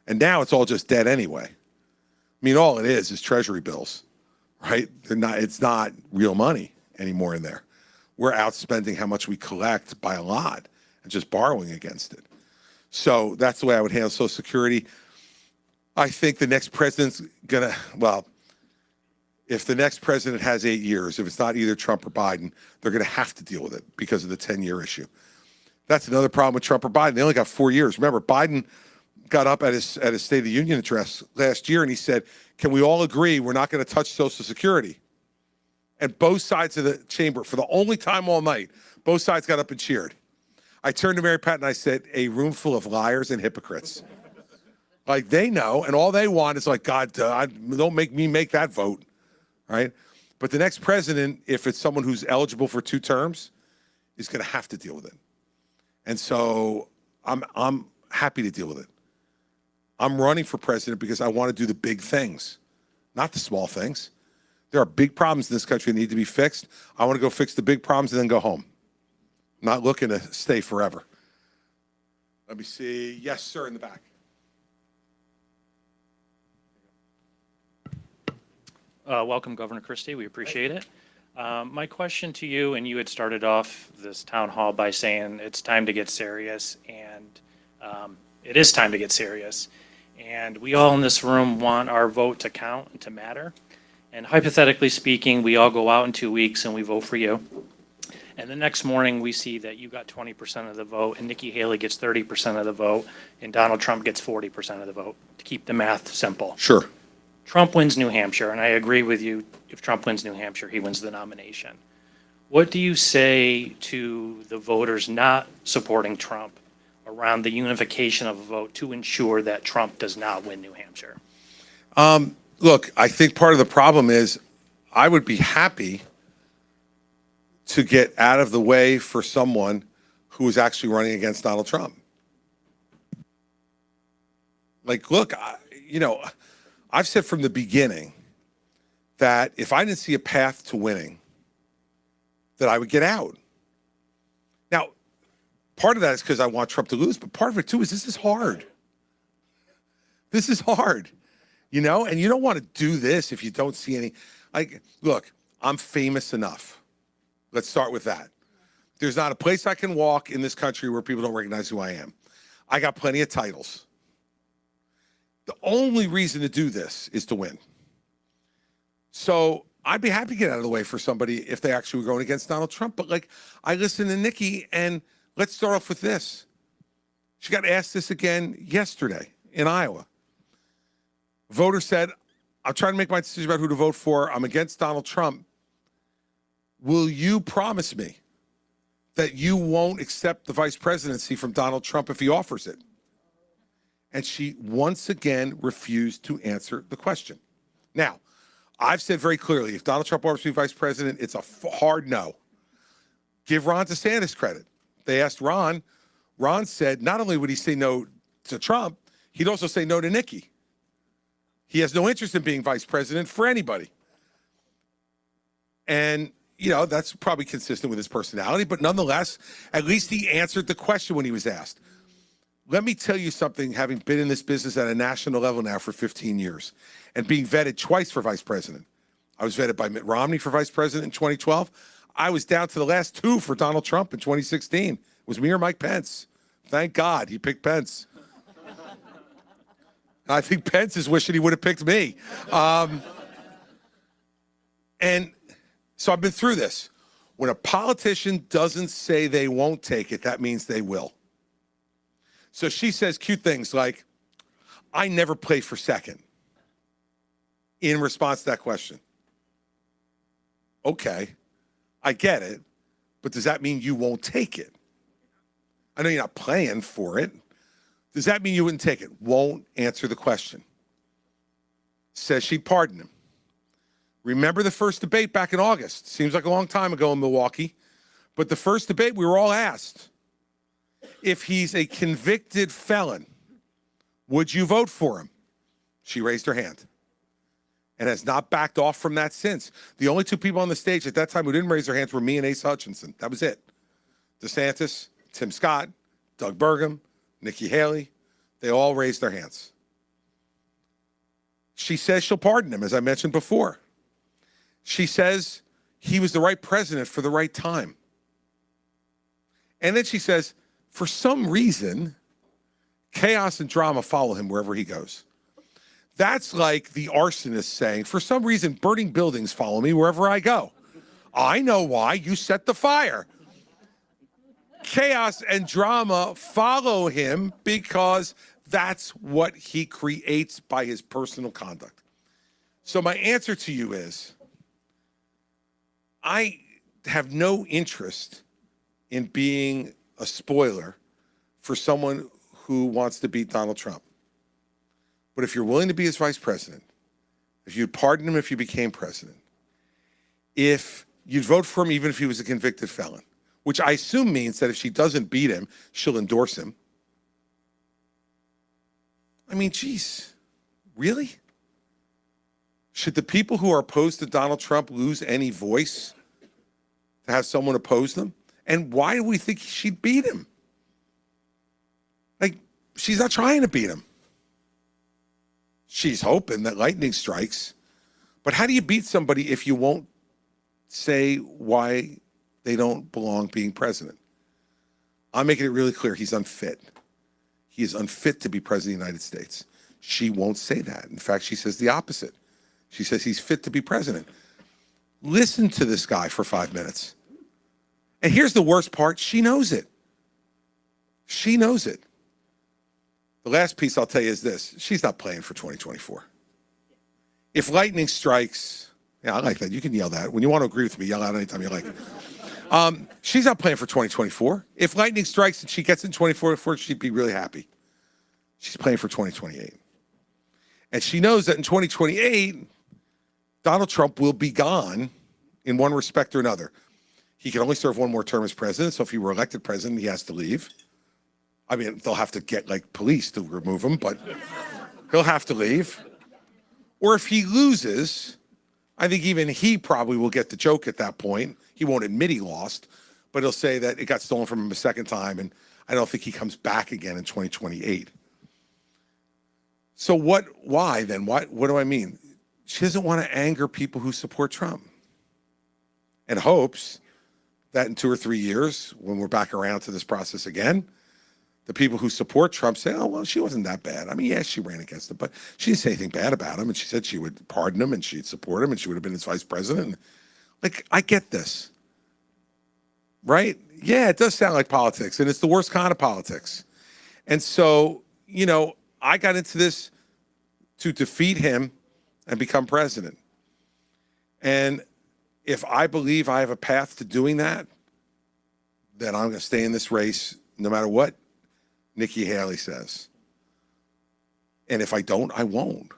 And now it's all just dead anyway. I mean, all it is treasury bills, right? It's not real money anymore in there. We're outspending how much we collect by a lot and just borrowing against it. So that's the way I would handle Social Security. I think the next president's going to, if the next president has 8 years, if it's not either Trump or Biden, they're going to have to deal with it because of the 10-year issue. That's another problem with Trump or Biden. They only got 4 years. Remember, Biden got up at his State of the Union address last year and he said, can we all agree we're not going to touch Social Security? And both sides of the chamber, for the only time all night, both sides got up and cheered. I turned to Mary Pat and I said, a room full of liars and hypocrites. Like, they know, and all they want is like, God, don't make me make that vote, right? But the next president, if it's someone who's eligible for 2 terms, is going to have to deal with it. And so I'm happy to deal with it. I'm running for president because I want to do the big things, not the small things. There are big problems in this country that need to be fixed. I want to go fix the big problems and then go home. I'm not looking to stay forever. Let me see. Yes, sir, in the back. Welcome, Governor Christie. We appreciate it. My question to you, and you had started off this town hall by saying it's time to get serious, and it is time to get serious. And we all in this room want our vote to count and to matter. And hypothetically speaking, we all go out in 2 weeks and we vote for you. And the next morning, we see that you got 20% of the vote, and Nikki Haley gets 30% of the vote, and Donald Trump gets 40% of the vote, to keep the math simple. Sure. Trump wins New Hampshire, and I agree with you. If Trump wins New Hampshire, he wins the nomination. What do you say to the voters not supporting Trump around the unification of a vote to ensure that Trump does not win New Hampshire? Look, I think part of the problem is I would be happy to get out of the way for someone who was actually running against Donald Trump. Like, look, I've said from the beginning that if I didn't see a path to winning, that I would get out. Now, part of that is because I want Trump to lose, but part of it too is this is hard. This is hard, and you don't want to do this if you don't see any. Like, look, I'm famous enough. Let's start with that. There's not a place I can walk in this country where people don't recognize who I am. I got plenty of titles. The only reason to do this is to win. So I'd be happy to get out of the way for somebody if they actually were going against Donald Trump. But like, I listened to Nikki, and let's start off with this. She got asked this again yesterday in Iowa. Voter said, I'm trying to make my decision about who to vote for. I'm against Donald Trump. Will you promise me that you won't accept the vice presidency from Donald Trump if he offers it? And she once again refused to answer the question. Now, I've said very clearly, if Donald Trump offers to be vice president, it's a hard no. Give Ron DeSantis credit. They asked Ron. Ron said not only would he say no to Trump, he'd also say no to Nikki. He has no interest in being vice president for anybody. And, that's probably consistent with his personality, but nonetheless, at least he answered the question when he was asked. Let me tell you something, having been in this business at a national level now for 15 years and being vetted twice for vice president. I was vetted by Mitt Romney for vice president in 2012. I was down to the last two for Donald Trump in 2016. It was me or Mike Pence. Thank God he picked Pence. I think Pence is wishing he would have picked me. And so I've been through this. When a politician doesn't say they won't take it, that means they will. So she says cute things like, I never play for second in response to that question. Okay, I get it, but does that mean you won't take it? I know you're not playing for it. Does that mean you wouldn't take it? Won't answer the question. Says she'd pardon him. Remember the first debate back in August? Seems like a long time ago in Milwaukee. But the first debate, we were all asked, if he's a convicted felon, would you vote for him? She raised her hand and has not backed off from that since. The only two people on the stage at that time who didn't raise their hands were me and Asa Hutchinson. That was it. DeSantis, Tim Scott, Doug Burgum, Nikki Haley, they all raised their hands. She says she'll pardon him, as I mentioned before. She says he was the right president for the right time. And then she says, for some reason, chaos and drama follow him wherever he goes. That's like the arsonist saying, for some reason, burning buildings follow me wherever I go. I know why. You set the fire. Chaos and drama follow him because that's what he creates by his personal conduct. So my answer to you is, I have no interest in being a spoiler for someone who wants to beat Donald Trump. But if you're willing to be his vice president, if you'd pardon him if you became president, if you'd vote for him even if he was a convicted felon, which I assume means that if she doesn't beat him, she'll endorse him. I mean, geez, really? Should the people who are opposed to Donald Trump lose any voice to have someone oppose them? And why do we think she'd beat him? Like, she's not trying to beat him. She's hoping that lightning strikes. But how do you beat somebody if you won't say why they don't belong being president? I'm making it really clear he's unfit. He is unfit to be president of the United States. She won't say that. In fact, she says the opposite. She says he's fit to be president. Listen to this guy for 5 minutes. And here's the worst part. She knows it. She knows it. The last piece I'll tell you is this. She's not playing for 2024. If lightning strikes, yeah, I like that. You can yell that. When you want to agree with me, yell out anytime you like. She's not playing for 2024. If lightning strikes and she gets in 2024, she'd be really happy. She's playing for 2028. And she knows that in 2028, Donald Trump will be gone in one respect or another. He can only serve one more term as president, so if he were elected president, he has to leave. I mean, they'll have to get like police to remove him, but he'll have to leave. Or if he loses, I think even he probably will get the joke at that point. He won't admit he lost, but he'll say that it got stolen from him a second time, and I don't think he comes back again in 2028. So why then? What do I mean? She doesn't want to anger people who support Trump and hopes that in 2 or 3 years, when we're back around to this process again, the people who support Trump say, oh, well, she wasn't that bad. I mean, yes, she ran against him, but she didn't say anything bad about him. And she said she would pardon him and she'd support him and she would have been his vice president. Like, I get this, right? Yeah, it does sound like politics, and it's the worst kind of politics. And so, you know, I got into this to defeat him and become president. And if I believe I have a path to doing that, then I'm going to stay in this race no matter what Nikki Haley says. And if I don't, I won't.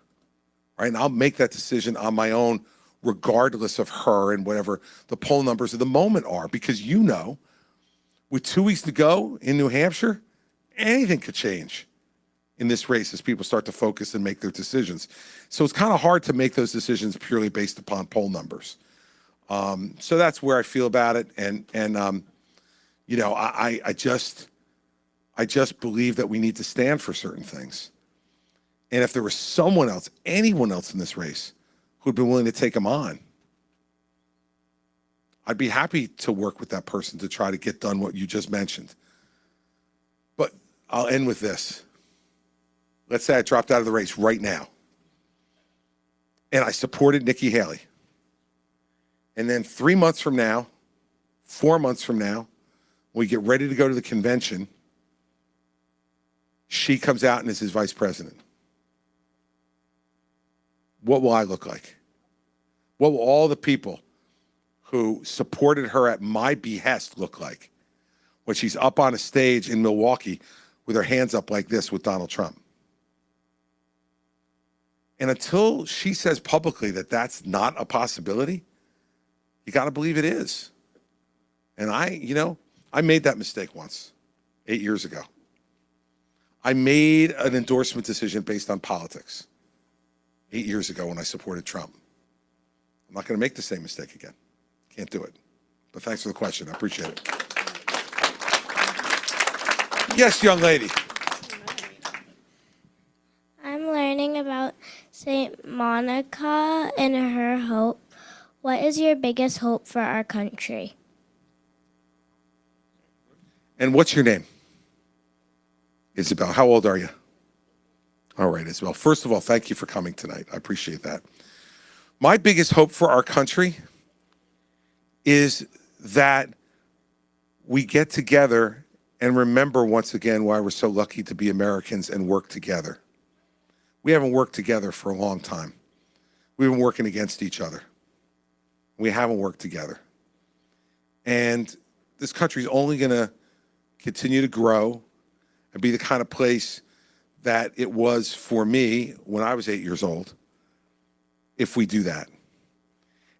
Right? And I'll make that decision on my own, regardless of her and whatever the poll numbers of the moment are. Because you know, with 2 weeks to go in New Hampshire, anything could change in this race as people start to focus and make their decisions. So it's kind of hard to make those decisions purely based upon poll numbers. So that's where I feel about it. And you know, I just believe that we need to stand for certain things. And if there was someone else, anyone else in this race who'd been willing to take them on, I'd be happy to work with that person to try to get done what you just mentioned. But I'll end with this. Let's say I dropped out of the race right now and I supported Nikki Haley. And then 3 months from now, 4 months from now, when we get ready to go to the convention, she comes out and is his vice president. What will I look like? What will all the people who supported her at my behest look like when she's up on a stage in Milwaukee with her hands up like this with Donald Trump? And until she says publicly that that's not a possibility, you got to believe it is. And I made that mistake once, 8 years ago. I made an endorsement decision based on politics 8 years ago when I supported Trump. I'm not going to make the same mistake again. Can't do it. But thanks for the question. I appreciate it. Yes, young lady. I'm learning about St. Monica and her hope. What is your biggest hope for our country? And what's your name? Isabel. How old are you? All right, Isabel. First of all, thank you for coming tonight. I appreciate that. My biggest hope for our country is that we get together and remember once again why we're so lucky to be Americans and work together. We haven't worked together for a long time. We've been working against each other. We haven't worked together. And this country is only going to continue to grow and be the kind of place that it was for me when I was 8 years old if we do that.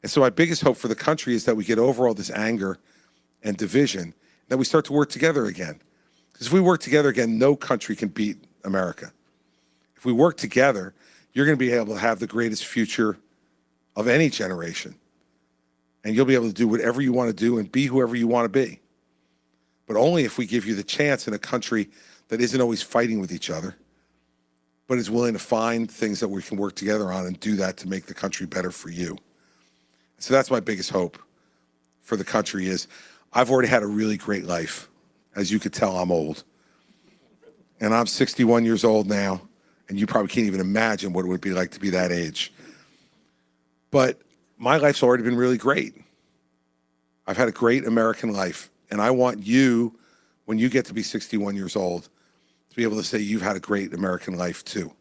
And so my biggest hope for the country is that we get over all this anger and division, that we start to work together again. Because if we work together again, no country can beat America. If we work together, you're going to be able to have the greatest future of any generation. And you'll be able to do whatever you want to do and be whoever you want to be. But only if we give you the chance in a country that isn't always fighting with each other, but is willing to find things that we can work together on and do that to make the country better for you. So that's my biggest hope for the country is I've already had a really great life. As you could tell, I'm old. And I'm 61 years old now, and you probably can't even imagine what it would be like to be that age. But my life's already been really great. I've had a great American life, and I want you, when you get to be 61 years old, to be able to say you've had a great American life too.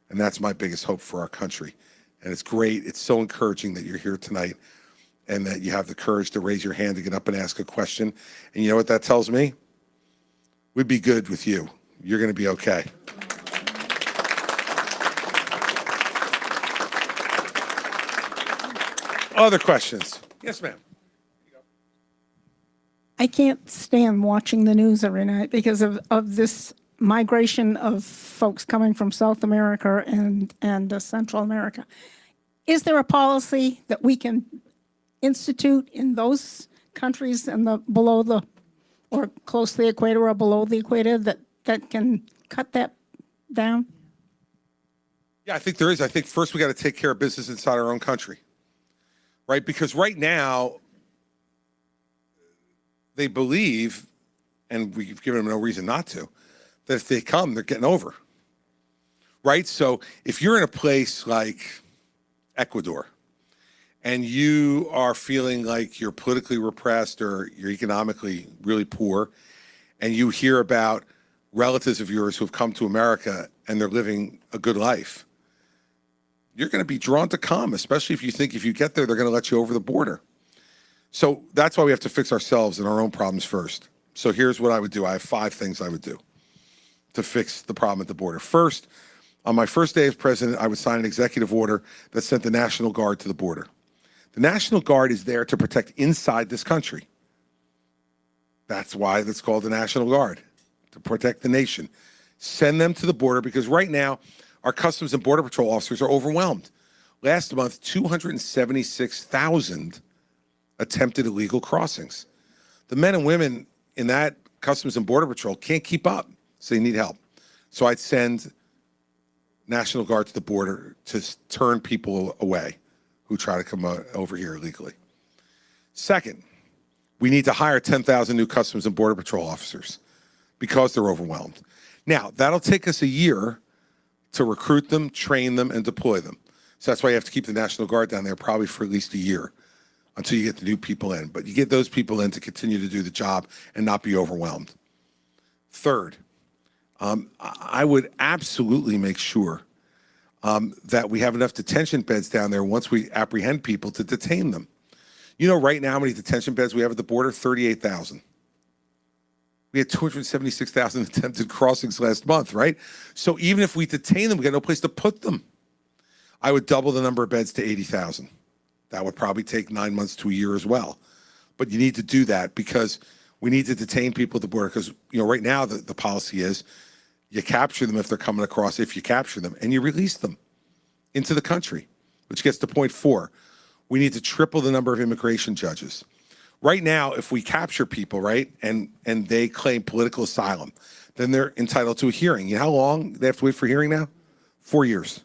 And that's my biggest hope for our country. And it's great. It's so encouraging that you're here tonight and that you have the courage to raise your hand to get up and ask a question. And you know what that tells me? We'd be good with you. You're going to be okay. Other questions? Yes, ma'am. I can't stand watching the news every night because of this migration of folks coming from South America and Central America. Is there a policy that we can institute in those countries in the below the or close to the equator or below the equator that can cut that down? Yeah, I think there is. I think first we got to take care of business inside our own country, right? Because right now they believe, and we've given them no reason not to, that if they come, they're getting over, right? So if you're in a place like Ecuador and you are feeling like you're politically repressed or you're economically really poor, and you hear about relatives of yours who have come to America and they're living a good life, you're going to be drawn to come, especially if you think if you get there, they're going to let you over the border. So that's why we have to fix ourselves and our own problems first. So here's what I would do. I have 5 things I would do to fix the problem at the border. First, on my first day as president, I would sign an executive order that sent the National Guard to the border. The National Guard is there to protect inside this country. That's why it's called the National Guard, to protect the nation. Send them to the border because right now, our Customs and Border Patrol officers are overwhelmed. Last month, 276,000 attempted illegal crossings. The men and women in that Customs and Border Patrol can't keep up, so they need help. So I'd send National Guard to the border to turn people away who try to come over here illegally. Second, we need to hire 10,000 new Customs and Border Patrol officers because they're overwhelmed. Now, that'll take us a year to recruit them, train them, and deploy them. So that's why you have to keep the National Guard down there probably for at least a year until you get the new people in. But you get those people in to continue to do the job and not be overwhelmed. Third, I would absolutely make sure that we have enough detention beds down there once we apprehend people to detain them. You know right now how many detention beds we have at the border? 38,000. We had 276,000 attempted crossings last month, right? So even if we detain them, we got no place to put them. I would double the number of beds to 80,000. That would probably take 9 months to a year as well. But you need to do that because we need to detain people at the border because, you know, right now the policy is you capture them if they're coming across, if you capture them, and you release them into the country, which gets to point 4. We need to triple the number of immigration judges. Right now, if we capture people, right, and they claim political asylum, then they're entitled to a hearing. You know how long they have to wait for a hearing now? 4 years.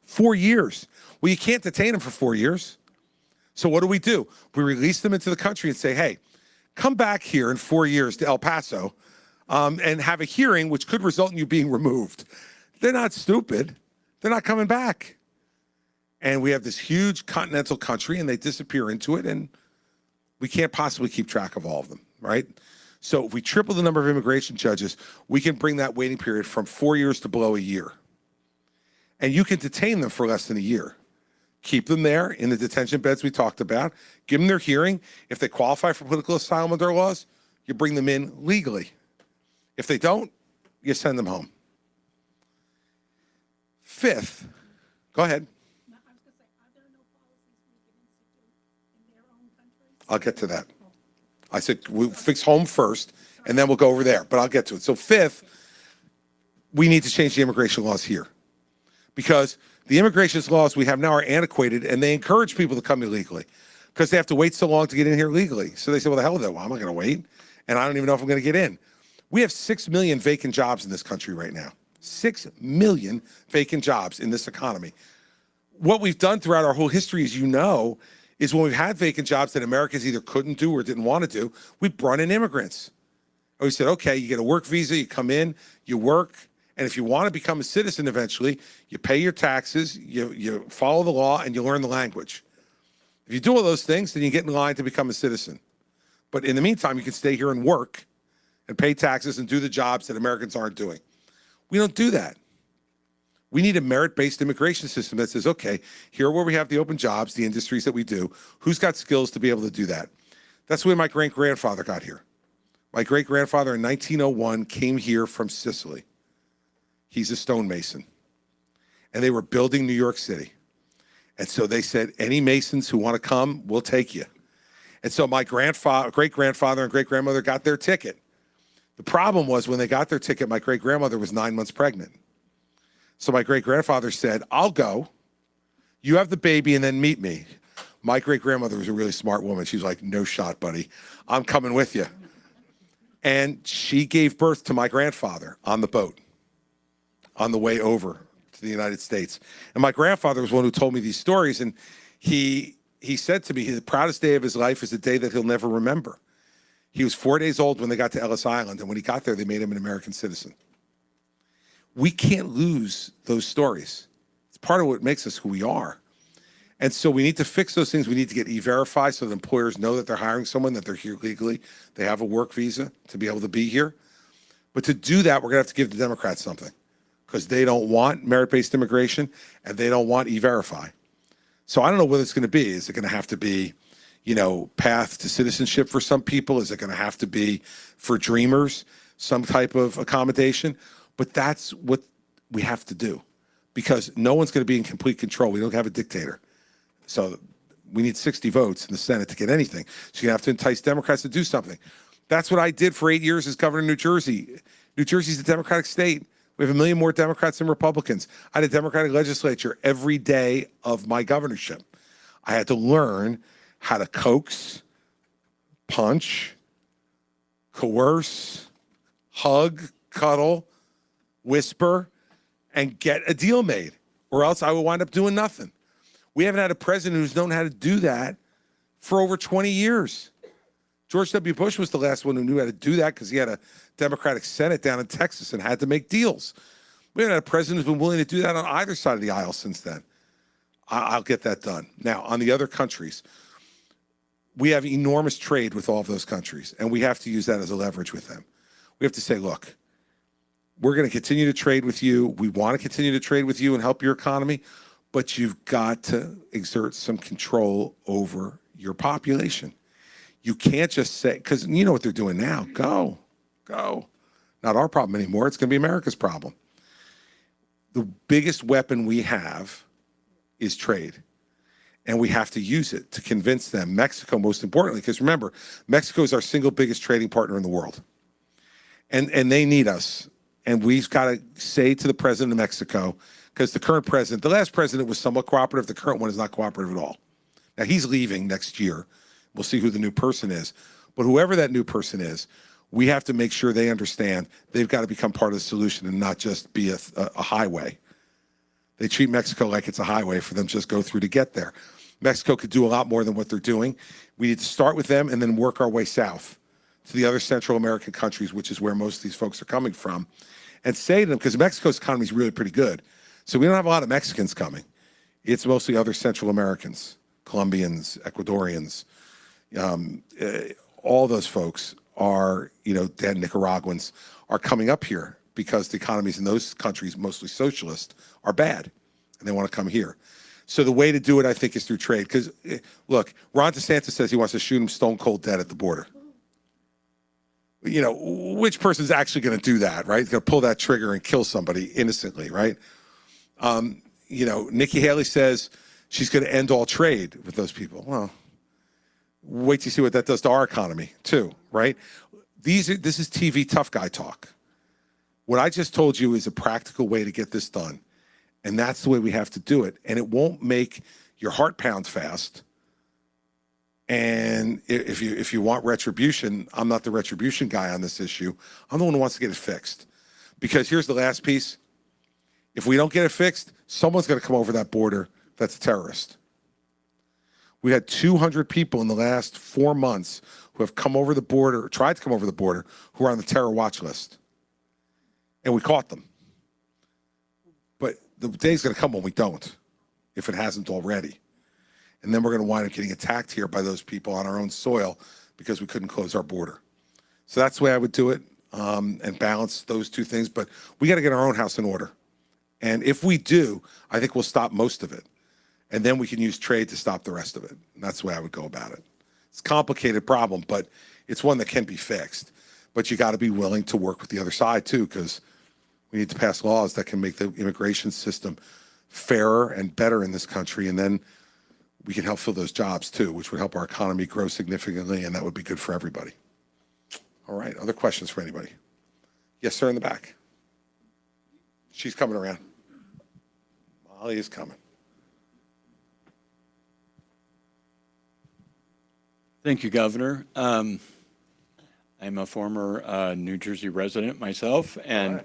4 years. Well, you can't detain them for 4 years. So what do? We release them into the country and say, hey, come back here in 4 years to El Paso and have a hearing which could result in you being removed. They're not stupid. They're not coming back. And we have this huge continental country and they disappear into it and we can't possibly keep track of all of them, right? So if we triple the number of immigration judges, we can bring that waiting period from 4 years to below a year. And you can detain them for less than a year. Keep them there in the detention beds we talked about. Give them their hearing. If they qualify for political asylum under our laws, you bring them in legally. If they don't, you send them home. Fifth, go ahead. I'll get to that. I said we'll fix home first, and then we'll go over there, but I'll get to it. So fifth, we need to change the immigration laws here because the immigration laws we have now are antiquated, and they encourage people to come illegally because they have to wait so long to get in here legally. So they say, well, the hell with that. Well, I'm not going to wait, and I don't even know if I'm going to get in. We have 6 million vacant jobs in this country right now. 6 million vacant jobs in this economy. What we've done throughout our whole history, as you know, is when we've had vacant jobs that Americans either couldn't do or didn't want to do, we brought in immigrants. And we said, okay, you get a work visa, you come in, you work, and if you want to become a citizen eventually, you pay your taxes, you follow the law, and you learn the language. If you do all those things, then you get in line to become a citizen. But in the meantime, you can stay here and work and pay taxes and do the jobs that Americans aren't doing. We don't do that. We need a merit-based immigration system that says, okay, here where we have the open jobs, the industries that we do, who's got skills to be able to do that? That's the way my great-grandfather got here. My great-grandfather in 1901 came here from Sicily. He's a stonemason. And they were building New York City. And so they said, any Masons who want to come, we'll take you. And so my great-grandfather and great-grandmother got their ticket. The problem was when they got their ticket, my great-grandmother was 9 months pregnant. So my great-grandfather said, I'll go. You have the baby and then meet me. My great-grandmother was a really smart woman. She was like, no shot, buddy. I'm coming with you. And she gave birth to my grandfather on the boat on the way over to the United States. And my grandfather was one who told me these stories. And he said to me, the proudest day of his life is a day that he'll never remember. He was 4 days old when they got to Ellis Island. And when he got there, they made him an American citizen. We can't lose those stories. It's part of what makes us who we are. And so we need to fix those things. We need to get E-Verify so that employers know that they're hiring someone, that they're here legally, they have a work visa to be able to be here. But to do that, we're going to have to give the Democrats something because they don't want merit-based immigration and they don't want E-Verify. So I don't know what it's going to be. Is it going to have to be, path to citizenship for some people? Is it going to have to be for dreamers, some type of accommodation? But that's what we have to do because no one's going to be in complete control. We don't have a dictator. So we need 60 votes in the Senate to get anything. So you have to entice Democrats to do something. That's what I did for 8 years as governor of New Jersey. New Jersey's a Democratic state. We have 1 million more Democrats than Republicans. I had a Democratic legislature every day of my governorship. I had to learn how to coax, punch, coerce, hug, cuddle, whisper, and get a deal made, or else I would wind up doing nothing. We haven't had a president who's known how to do that for over 20 years. George W. Bush was the last one who knew how to do that because he had a Democratic Senate down in Texas and had to make deals. We haven't had a president who's been willing to do that on either side of the aisle since then. I'll get that done. Now, on the other countries, we have enormous trade with all of those countries, and we have to use that as a leverage with them. We have to say, look, we're going to continue to trade with you. We want to continue to trade with you and help your economy, but you've got to exert some control over your population. You can't just say, because you know what they're doing now. Go. Not our problem anymore. It's going to be America's problem. The biggest weapon we have is trade. And we have to use it to convince them. Mexico, most importantly, because remember, Mexico is our single biggest trading partner in the world. And they need us. And we've got to say to the president of Mexico, because the last president was somewhat cooperative. The current one is not cooperative at all. Now, he's leaving next year. We'll see who the new person is. But whoever that new person is, we have to make sure they understand they've got to become part of the solution and not just be a highway. They treat Mexico like it's a highway for them to just go through to get there. Mexico could do a lot more than what they're doing. We need to start with them and then work our way south to the other Central American countries, which is where most of these folks are coming from, and say to them, because Mexico's economy is really pretty good. So we don't have a lot of Mexicans coming. It's mostly other Central Americans, Colombians, Ecuadorians. All those folks are, dead Nicaraguans, are coming up here because the economies in those countries, mostly socialist, are bad, and they want to come here. So the way to do it, I think, is through trade. Because, look, Ron DeSantis says he wants to shoot him stone cold dead at the border. Which person's actually going to do that, right? He's going to pull that trigger and kill somebody innocently, right? Nikki Haley says she's going to end all trade with those people. Well, wait to see what that does to our economy, too, right? This is TV tough guy talk. What I just told you is a practical way to get this done. And that's the way we have to do it. And it won't make your heart pound fast. And if you want retribution, I'm not the retribution guy on this issue. I'm the one who wants to get it fixed. Because here's the last piece. If we don't get it fixed, someone's going to come over that border that's a terrorist. We had 200 people in the last 4 months who have come over the border, tried to come over the border, who are on the terror watch list. And we caught them. But the day's going to come when we don't, if it hasn't already. And then we're going to wind up getting attacked here by those people on our own soil because we couldn't close our border. So that's the way I would do it, and balance those two things. But we got to get our own house in order. And if we do, I think we'll stop most of it. And then we can use trade to stop the rest of it. And that's the way I would go about it. It's a complicated problem, but it's one that can be fixed. But you got to be willing to work with the other side, too, because we need to pass laws that can make the immigration system fairer and better in this country. And then we can help fill those jobs too, which would help our economy grow significantly, and that would be good for everybody. All right, other questions for anybody? Yes, sir, in the back. She's coming around. Molly is coming. Thank you, Governor. I'm a former New Jersey resident myself, and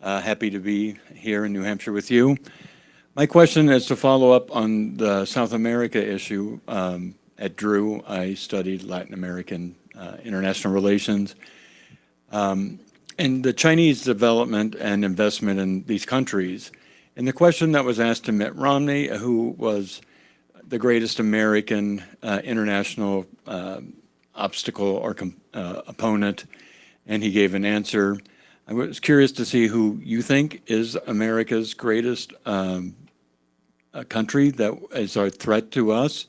happy to be here in New Hampshire with you. My question is to follow up on the South America issue. At Drew, I studied Latin American international relations. And the Chinese development and investment in these countries. And the question that was asked to Mitt Romney, who was the greatest American international obstacle or opponent, and he gave an answer. I was curious to see who you think is America's greatest country that is a threat to us.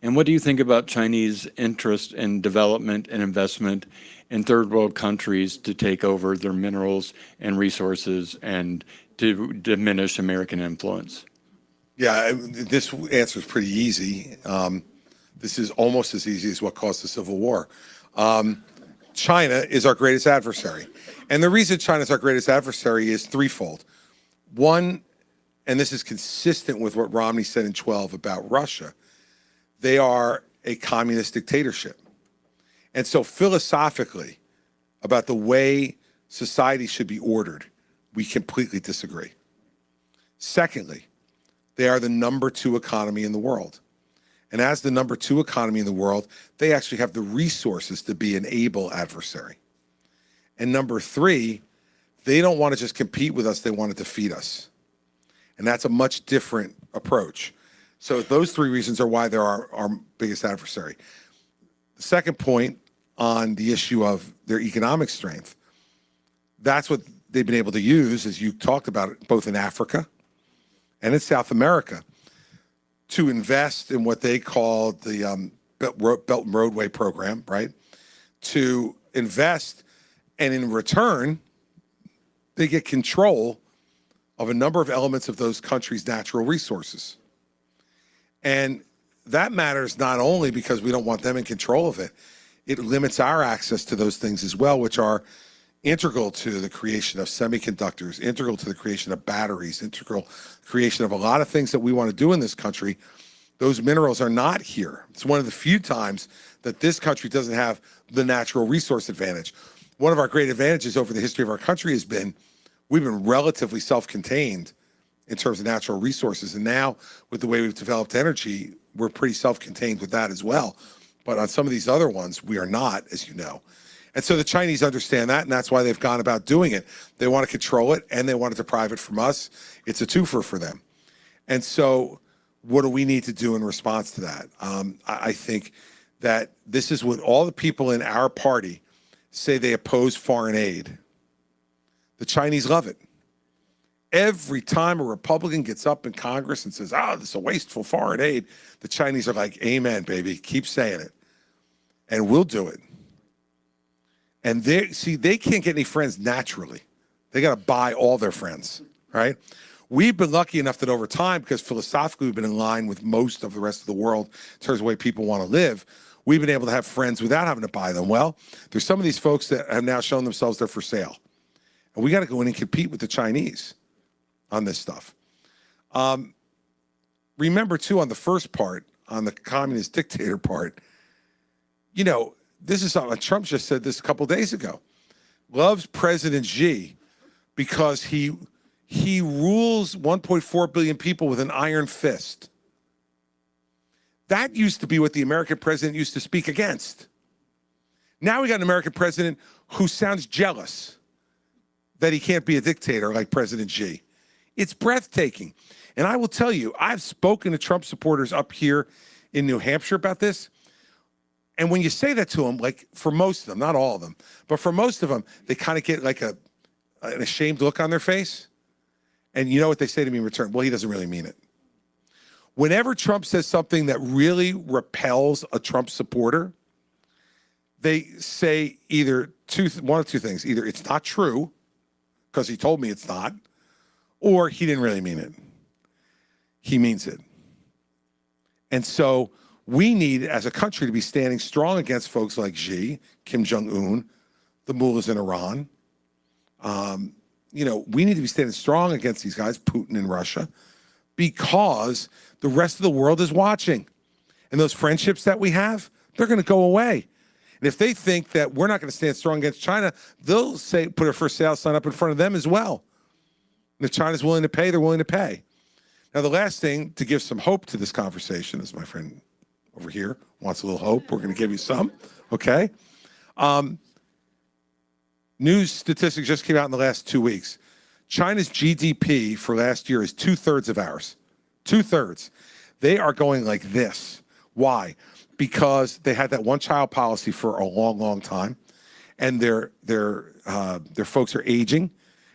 And what do you think about Chinese interest in development and investment in third world countries to take over their minerals and resources and to diminish American influence? Yeah, this answer is pretty easy. This is almost as easy as what caused the Civil War. China is our greatest adversary. And the reason China is our greatest adversary is threefold. One, and this is consistent with what Romney said in 12 about Russia, they are a communist dictatorship. And so philosophically, about the way society should be ordered, we completely disagree. Secondly, they are the number 2 economy in the world. And as the number 2 economy in the world, they actually have the resources to be an able adversary. And number 3, they don't want to just compete with us, they want to defeat us. And that's a much different approach. So those 3 reasons are why they're our biggest adversary. The second point on the issue of their economic strength, that's what they've been able to use, as you talked about, both in Africa and in South America, to invest in what they call the Belt and Roadway program, right? To invest, and in return, they get control of a number of elements of those countries' natural resources. And that matters not only because we don't want them in control of it, it limits our access to those things as well, which are integral to the creation of semiconductors, integral to the creation of batteries, integral creation of a lot of things that we want to do in this country. Those minerals are not here. It's one of the few times that this country doesn't have the natural resource advantage. One of our great advantages over the history of our country has been we've been relatively self-contained in terms of natural resources. And now with the way we've developed energy, we're pretty self-contained with that as well. But on some of these other ones, we are not, as you know. And so the Chinese understand that, and that's why they've gone about doing it. They want to control it, and they want to deprive it from us. It's a twofer for them. And so what do we need to do in response to that? I think that this is what all the people in our party say they oppose foreign aid. The Chinese love it. Every time a Republican gets up in Congress and says, oh, this is a wasteful foreign aid, the Chinese are like, amen, baby, keep saying it. And we'll do it. And they can't get any friends naturally. They got to buy all their friends, right? We've been lucky enough that over time, because philosophically we've been in line with most of the rest of the world in terms of the way people want to live, we've been able to have friends without having to buy them. Well, there's some of these folks that have now shown themselves they're for sale. And we got to go in and compete with the Chinese on this stuff. Remember, too, on the first part, on the communist dictator part, you know, this is something Trump just said this a couple days ago. Loves President Xi because he rules 1.4 billion people with an iron fist. That used to be what the American president used to speak against. Now we got an American president who sounds jealous that he can't be a dictator like President Xi. It's breathtaking. And I will tell you, I've spoken to Trump supporters up here in New Hampshire about this. And when you say that to them, like for most of them, not all of them, but for most of them, they kind of get like an ashamed look on their face. And you know what they say to me in return? Well, he doesn't really mean it. Whenever Trump says something that really repels a Trump supporter, they say either one of two things. Either it's not true, because he told me it's not, or he didn't really mean it. He means it. And so we need, as a country, to be standing strong against folks like Xi, Kim Jong-un, the mullahs in Iran. We need to be standing strong against these guys, Putin in Russia, because the rest of the world is watching. And those friendships that we have, they're going to go away. And if they think that we're not going to stand strong against China, they'll say, put a for sale sign up in front of them as well. And if China's willing to pay, they're willing to pay. Now, the last thing to give some hope to this conversation, as my friend over here wants a little hope, we're going to give you some, okay? News statistics just came out in the last 2 weeks. China's GDP for last year is 2/3 of ours. 2/3. They are going like this. Why? Because they had that one-child policy for a long, long time, and their folks are aging,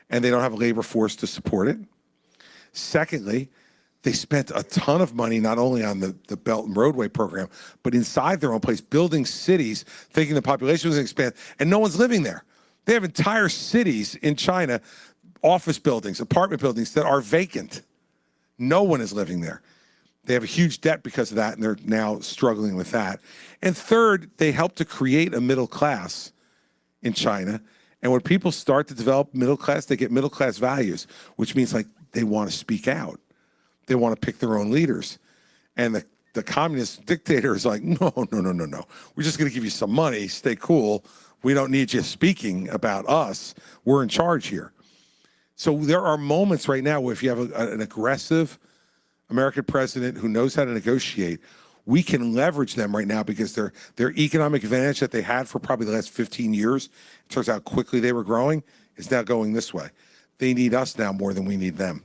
and they don't have a labor force to support it. Secondly, they spent a ton of money not only on the Belt and Roadway program, but inside their own place, building cities, thinking the population was going to expand, and no one's living there. They have entire cities in China, office buildings, apartment buildings that are vacant. No one is living there. They have a huge debt because of that, and they're now struggling with that. And third, they help to create a middle class in China. And when people start to develop middle class, they get middle class values, which means like they want to speak out. They want to pick their own leaders. And the communist dictator is like, no. We're just going to give you some money. Stay cool. We don't need you speaking about us. We're in charge here. So there are moments right now where if you have an aggressive American president who knows how to negotiate, we can leverage them right now because their economic advantage that they had for probably the last 15 years, it turns out quickly they were growing, is now going this way. They need us now more than we need them.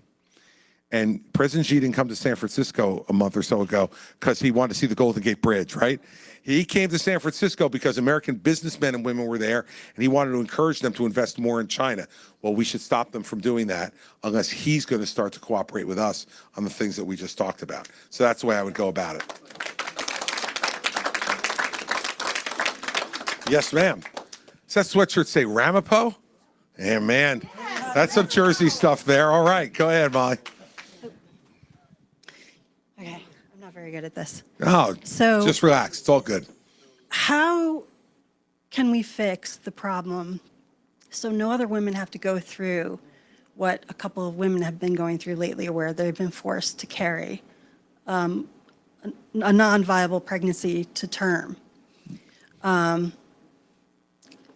And President Xi didn't come to San Francisco a month or so ago because he wanted to see the Golden Gate Bridge, right? He came to San Francisco because American businessmen and women were there, and he wanted to encourage them to invest more in China. Well, we should stop them from doing that unless he's going to start to cooperate with us on the things that we just talked about. So that's the way I would go about it. Yes, ma'am. Does that sweatshirt say Ramapo? Yeah, man. That's some Jersey stuff there. All right, go ahead, Molly. Okay, I'm not very good at this. Oh, So- just relax. It's all good. How can we fix the problem so no other women have to go through what a couple of women have been going through lately, where they've been forced to carry a non-viable pregnancy to term?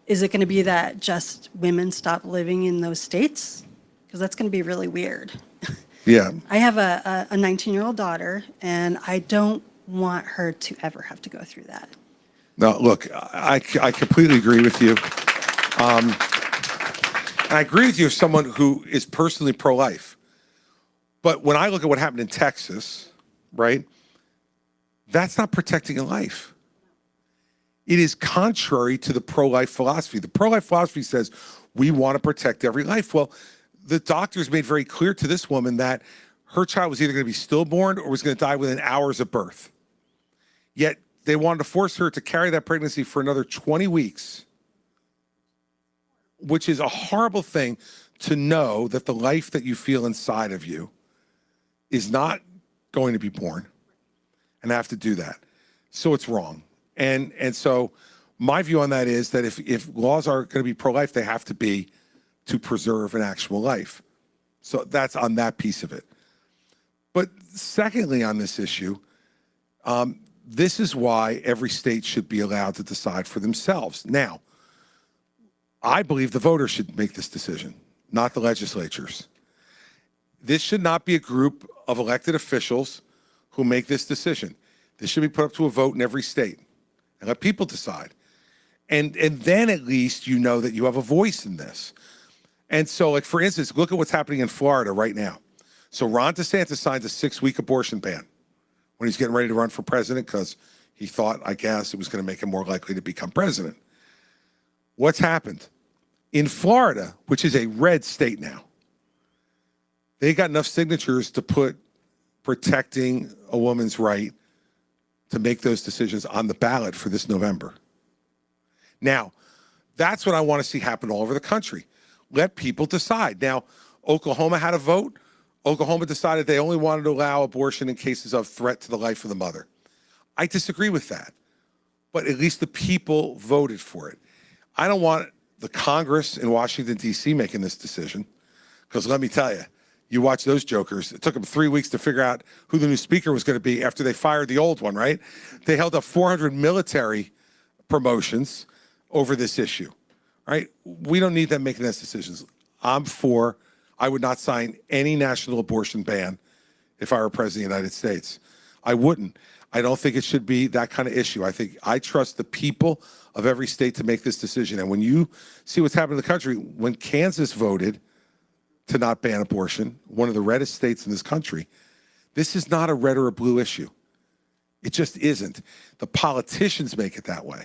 Is it going to be that just women stop living in those states? Because that's going to be really weird. Yeah. I have a 19-year-old daughter, and I don't want her to ever have to go through that. No, look, I completely agree with you. I agree with you as someone who is personally pro-life. But when I look at what happened in Texas, right, that's not protecting a life. It is contrary to the pro-life philosophy. The pro-life philosophy says we want to protect every life. Well, the doctors made very clear to this woman that her child was either going to be stillborn or was going to die within hours of birth. Yet they wanted to force her to carry that pregnancy for another 20 weeks, which is a horrible thing to know that the life that you feel inside of you is not going to be born and have to do that. So it's wrong. And so my view on that is that if laws are going to be pro-life, they have to be to preserve an actual life. So that's on that piece of it. But secondly, on this issue, this is why every state should be allowed to decide for themselves. Now, I believe the voters should make this decision, not the legislatures. This should not be a group of elected officials who make this decision. This should be put up to a vote in every state and let people decide. And then at least you know that you have a voice in this. And so, like, for instance, look at what's happening in Florida right now. So Ron DeSantis signs a 6-week abortion ban when he's getting ready to run for president because he thought, I guess, it was going to make him more likely to become president. What's happened? In Florida, which is a red state now, they got enough signatures to put protecting a woman's right to make those decisions on the ballot for this November. Now, that's what I want to see happen all over the country. Let people decide. Now, Oklahoma had a vote. Oklahoma decided they only wanted to allow abortion in cases of threat to the life of the mother. I disagree with that, but at least the people voted for it. I don't want the Congress in Washington, D.C. making this decision, because let me tell you, you watch those jokers. It took them 3 weeks to figure out who the new speaker was going to be after they fired the old one, right? They held up 400 military promotions over this issue, right? We don't need them making those decisions. I would not sign any national abortion ban if I were president of the United States. I wouldn't. I don't think it should be that kind of issue. I trust the people of every state to make this decision. And when you see what's happened in the country, when Kansas voted to not ban abortion, one of the reddest states in this country, this is not a red or a blue issue. It just isn't. The politicians make it that way.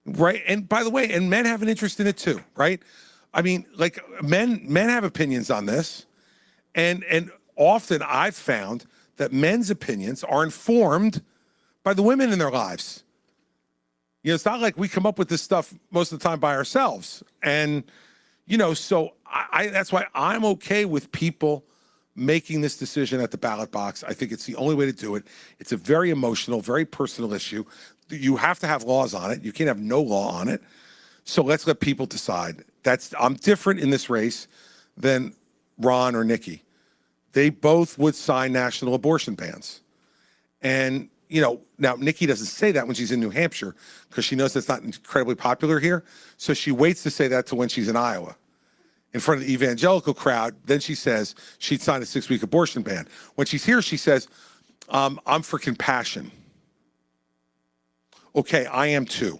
Right? And by the way, and men have an interest in it too, right? I mean, like men have opinions on this. And often I've found that men's opinions are informed by the women in their lives. You know, it's not like we come up with this stuff most of the time by ourselves. And, you know, so that's why I'm okay with people making this decision at the ballot box. I think it's the only way to do it. It's a very emotional, very personal issue. You have to have laws on it. You can't have no law on it. So let's let people decide. I'm different in this race than Ron or Nikki. They both would sign national abortion bans. And, you know, now Nikki doesn't say that when she's in New Hampshire because she knows that's not incredibly popular here. So she waits to say that to when she's in Iowa in front of the evangelical crowd. Then she says she'd sign a 6-week abortion ban. When she's here, she says, I'm for compassion. Okay, I am too.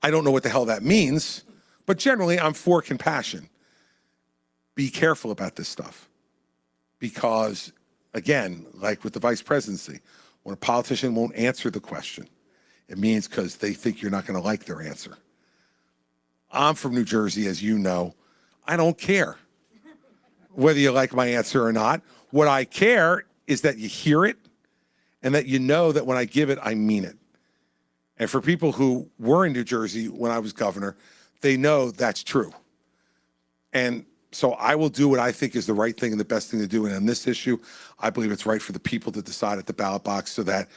I don't know what the hell that means, but generally I'm for compassion. Be careful about this stuff. Because, again, like with the vice presidency, when a politician won't answer the question, it means because they think you're not going to like their answer. I'm from New Jersey, as you know. I don't care whether you like my answer or not. What I care is that you hear it and that you know that when I give it, I mean it. And for people who were in New Jersey when I was governor, they know that's true. And so I will do what I think is the right thing and the best thing to do. And on this issue, I believe it's right for the people to decide at the ballot box so that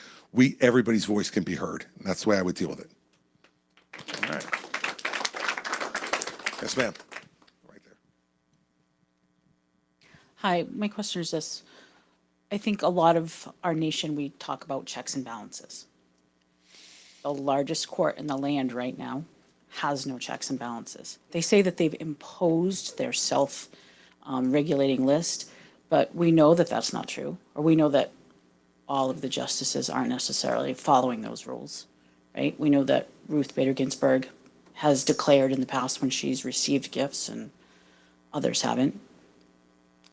everybody's voice can be heard. And that's the way I would deal with it. All right. Yes, ma'am. Right there. Hi, my question is this. I think a lot of our nation, we talk about checks and balances. The largest court in the land right now has no checks and balances. They say that they've imposed their self-regulating list, but we know that that's not true, or we know that all of the justices aren't necessarily following those rules, right? We know that Ruth Bader Ginsburg has declared in the past when she's received gifts and others haven't.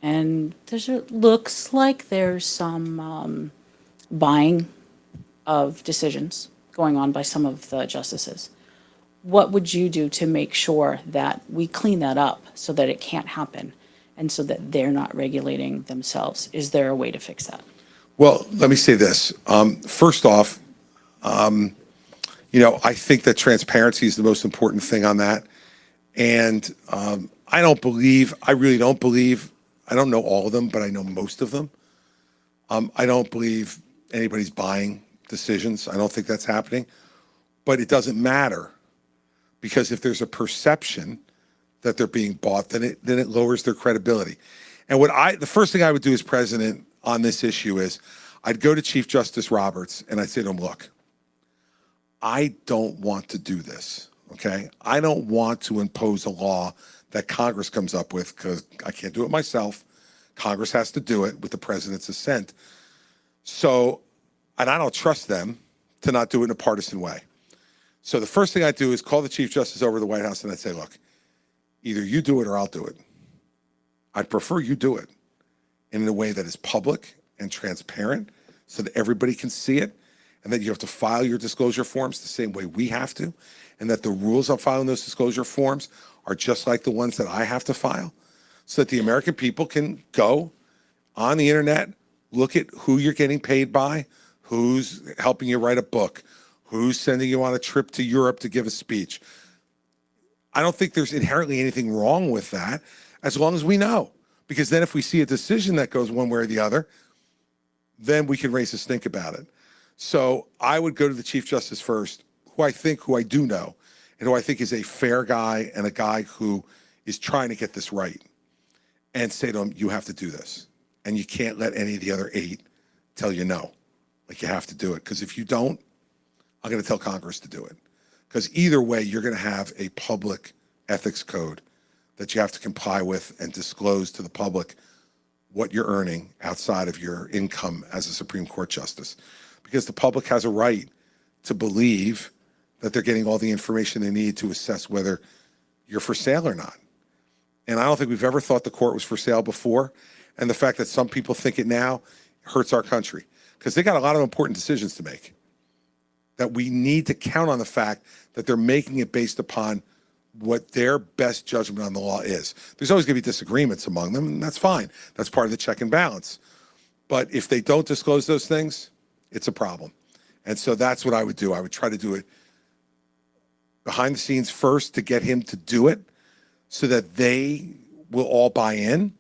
And looks like there's some buying of decisions going on by some of the justices. What would you do to make sure that we clean that up so that it can't happen and so that they're not regulating themselves? Is there a way to fix that? Well, let me say this. First off, you know, I think that transparency is the most important thing on that. And I really don't believe, I don't know all of them, but I know most of them. I don't believe anybody's buying decisions. I don't think that's happening. But it doesn't matter, because if there's a perception that they're being bought, then it lowers their credibility. And the first thing I would do as president on this issue is I'd go to Chief Justice Roberts and I'd say to him, look, I don't want to do this, okay? I don't want to impose a law that Congress comes up with because I can't do it myself. Congress has to do it with the president's assent. So, and I don't trust them to not do it in a partisan way. So the first thing I do is call the Chief Justice over to the White House and I'd say, look, either you do it or I'll do it. I'd prefer you do it in a way that is public and transparent so that everybody can see it, and that you have to file your disclosure forms the same way we have to, and that the rules on filing those disclosure forms are just like the ones that I have to file, so that the American people can go on the internet, look at who you're getting paid by, who's helping you write a book, who's sending you on a trip to Europe to give a speech. I don't think there's inherently anything wrong with that, as long as we know. Because then if we see a decision that goes one way or the other, then we can raise a stink about it. So I would go to the Chief Justice first, who I do know, and who I think is a fair guy and a guy who is trying to get this right, and say to him, you have to do this. And you can't let any of the other 8 tell you no. Like, you have to do it. Because if you don't, I'm going to tell Congress to do it. Because either way, you're going to have a public ethics code that you have to comply with and disclose to the public what you're earning outside of your income as a Supreme Court justice. Because the public has a right to believe that they're getting all the information they need to assess whether you're for sale or not. And I don't think we've ever thought the court was for sale before. And the fact that some people think it now hurts our country, because they got a lot of important decisions to make, that we need to count on the fact that they're making it based upon what their best judgment on the law is. There's always going to be disagreements among them, and that's fine. That's part of the check and balance. But if they don't disclose those things, it's a problem. And so that's what I would do. I would try to do it behind the scenes first to get him to do it so that they will all buy in.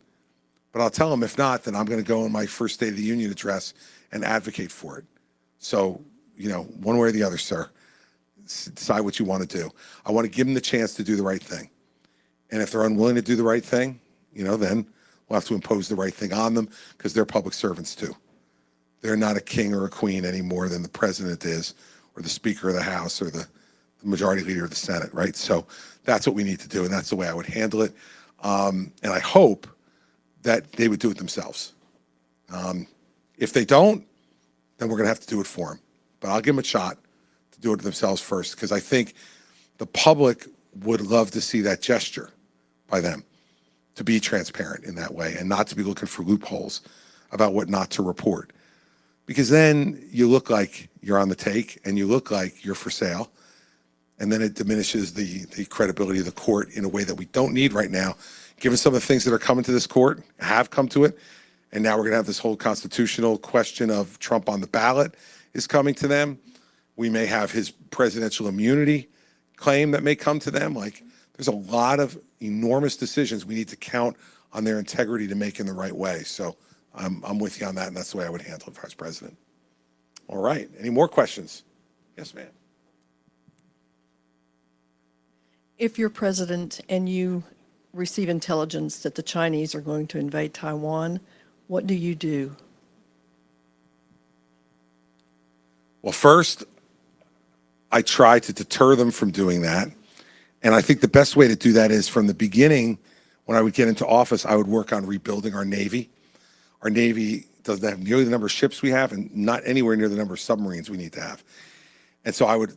But I'll tell them, if not, then I'm going to go in my first State of the Union address and advocate for it. So, one way or the other, sir, decide what you want to do. I want to give them the chance to do the right thing. And if they're unwilling to do the right thing, then we'll have to impose the right thing on them, because they're public servants too. They're not a king or a queen any more than the president is, or the Speaker of the House, or the majority leader of the Senate, right? So that's what we need to do, and that's the way I would handle it. And I hope that they would do it themselves. If they don't, then we're going to have to do it for them. But I'll give them a shot to do it themselves first, because I think the public would love to see that gesture by them, to be transparent in that way and not to be looking for loopholes about what not to report. Because then you look like you're on the take and you look like you're for sale, and then it diminishes the credibility of the court in a way that we don't need right now, given some of the things that are coming to this court, have come to it. And now we're going to have this whole constitutional question of Trump on the ballot is coming to them. We may have his presidential immunity claim that may come to them. Like, there's a lot of enormous decisions we need to count on their integrity to make in the right way. So I'm with you on that, and that's the way I would handle it, Vice President. All right. Any more questions? Yes, ma'am. If you're president and you receive intelligence that the Chinese are going to invade Taiwan, what do you do? Well, first, I try to deter them from doing that. And I think the best way to do that is, from the beginning, when I would get into office, I would work on rebuilding our Navy. Our Navy doesn't have nearly the number of ships we have, and not anywhere near the number of submarines we need to have. And so I would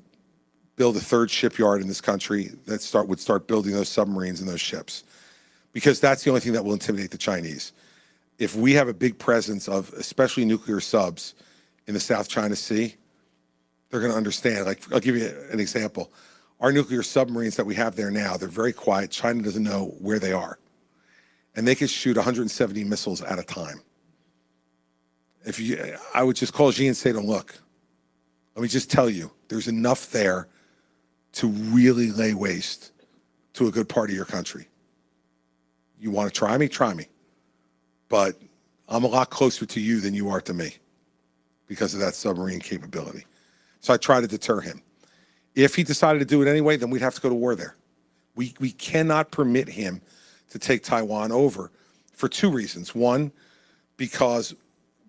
build a 3rd shipyard in this country that would start building those submarines and those ships, because that's the only thing that will intimidate the Chinese. If we have a big presence of especially nuclear subs in the South China Sea, they're going to understand. Like, I'll give you an example. Our nuclear submarines that we have there now, they're very quiet. China doesn't know where they are. And they can shoot 170 missiles at a time. I would just call Xi and say to him, look, let me just tell you, there's enough there to really lay waste to a good part of your country. You want to try me? Try me. But I'm a lot closer to you than you are to me because of that submarine capability. So I try to deter him. If he decided to do it anyway, then we'd have to go to war there. We cannot permit him to take Taiwan over for 2 reasons. One, because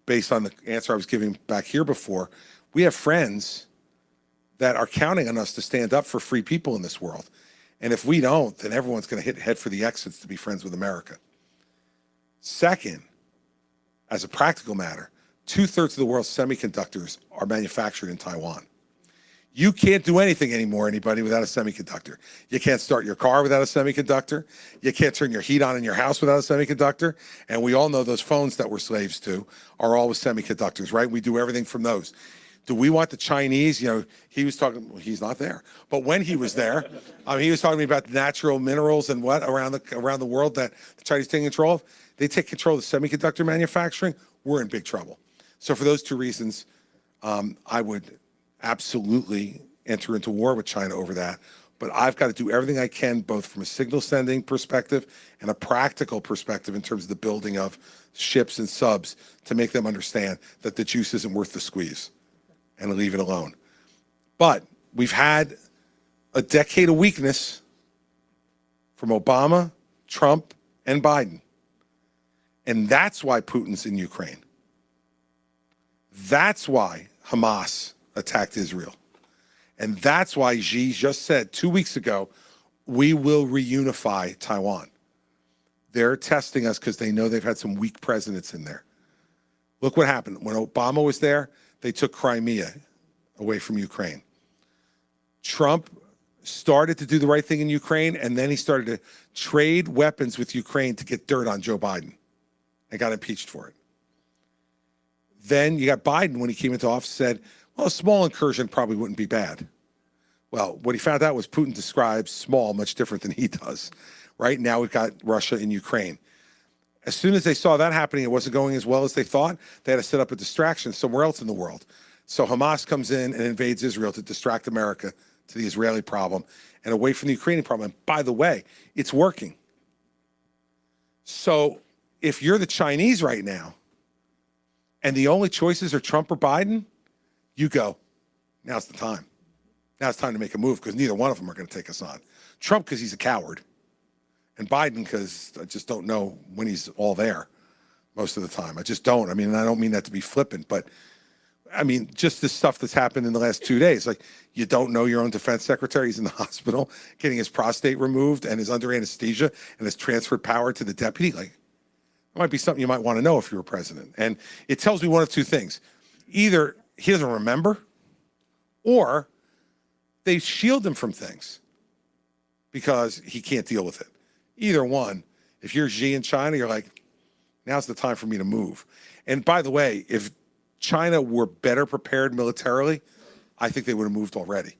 based on the answer I was giving back here before, we have friends that are counting on us to stand up for free people in this world. And if we don't, then everyone's going to head for the exits to be friends with America. Second, as a practical matter, 2/3 of the world's semiconductors are manufactured in Taiwan. You can't do anything anymore, anybody, without a semiconductor. You can't start your car without a semiconductor. You can't turn your heat on in your house without a semiconductor. And we all know those phones that we're slaves to are all with semiconductors, right? We do everything from those. Do we want the Chinese? He was talking, well, he's not there. But when he was there, he was talking to me about the natural minerals and what around the world that the Chinese take control of. They take control of the semiconductor manufacturing. We're in big trouble. So for those 2 reasons, I would absolutely enter into war with China over that. But I've got to do everything I can, both from a signal sending perspective and a practical perspective in terms of the building of ships and subs to make them understand that the juice isn't worth the squeeze and leave it alone. But we've had a decade of weakness from Obama, Trump, and Biden. And that's why Putin's in Ukraine. That's why Hamas attacked Israel. And that's why Xi just said 2 weeks ago, we will reunify Taiwan. They're testing us because they know they've had some weak presidents in there. Look what happened. When Obama was there, they took Crimea away from Ukraine. Trump started to do the right thing in Ukraine, and then he started to trade weapons with Ukraine to get dirt on Joe Biden and got impeached for it. Then you got Biden, when he came into office, said, well, a small incursion probably wouldn't be bad. Well, what he found out was Putin describes small much different than he does. Right now we've got Russia and Ukraine. As soon as they saw that happening, it wasn't going as well as they thought, they had to set up a distraction somewhere else in the world. So Hamas comes in and invades Israel to distract America to the Israeli problem and away from the Ukrainian problem. And by the way, it's working. So if you're the Chinese right now and the only choices are Trump or Biden, you go, now's the time. Now it's time to make a move because neither one of them are going to take us on. Trump because he's a coward, and Biden because I just don't know when he's all there most of the time. I just don't. I mean, and I don't mean that to be flippant, but I mean, just this stuff that's happened in the last 2 days. Like, you don't know your own defense secretary. He's in the hospital getting his prostate removed and is under anesthesia and has transferred power to the deputy. Like, it might be something you might want to know if you were president. And it tells me one of two things. Either he doesn't remember, or they shield him from things because he can't deal with it. Either one. If you're Xi in China, you're like, now's the time for me to move. And by the way, if China were better prepared militarily, I think they would have moved already.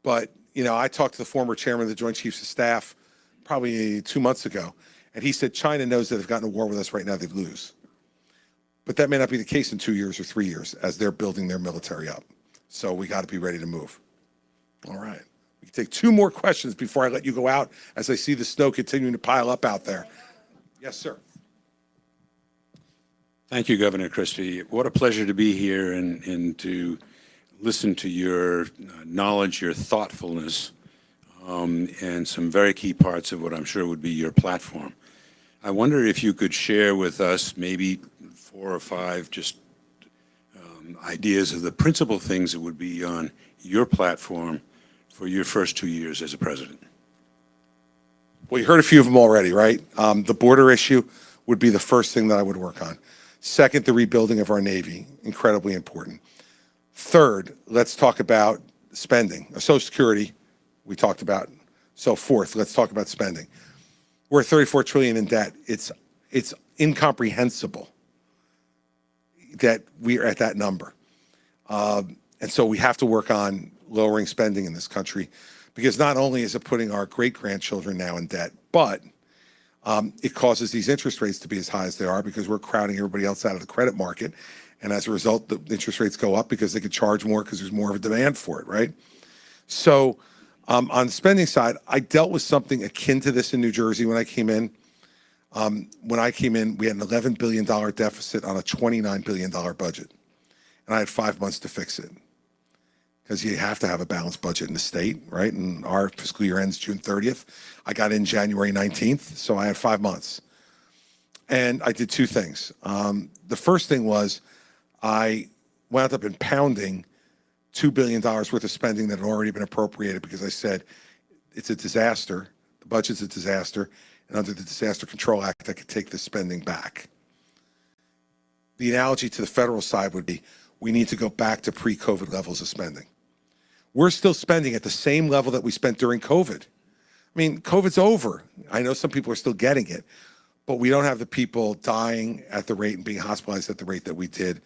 But, you know, I talked to the former chairman of the Joint Chiefs of Staff probably 2 months ago, and he said China knows that if they've gotten a war with us right now, they'd lose. But that may not be the case in 2 years or 3 years as they're building their military up. So we got to be ready to move. All right. We can take 2 more questions before I let you go out as I see the snow continuing to pile up out there. Yes, sir. Thank you, Governor Christie. What a pleasure to be here and to listen to your knowledge, your thoughtfulness, and some very key parts of what I'm sure would be your platform. I wonder if you could share with us maybe 4 or 5 just ideas of the principal things that would be on your platform for your first 2 years as a president. Well, you heard a few of them already, right? The border issue would be the first thing that I would work on. Second, the rebuilding of our Navy, incredibly important. Third, let's talk about spending. Social Security, we talked about. So fourth, let's talk about spending. We're $34 trillion in debt. It's incomprehensible that we are at that number. And so we have to work on lowering spending in this country, because not only is it putting our great-grandchildren now in debt, but it causes these interest rates to be as high as they are because we're crowding everybody else out of the credit market. And as a result, the interest rates go up because they could charge more because there's more of a demand for it, right? So on the spending side, I dealt with something akin to this in New Jersey when I came in. When I came in, we had an $11 billion deficit on a $29 billion budget. And I had 5 months to fix it, because you have to have a balanced budget in the state, right? And our fiscal year ends June 30th. I got in January 19th, so I had 5 months. And I did 2 things. The first thing was I wound up impounding $2 billion worth of spending that had already been appropriated, because I said, it's a disaster, the budget's a disaster, and under the Disaster Control Act, I could take this spending back. The analogy to the federal side would be, we need to go back to pre-COVID levels of spending. We're still spending at the same level that we spent during COVID. I mean, COVID's over. I know some people are still getting it, but we don't have the people dying at the rate and being hospitalized at the rate that we did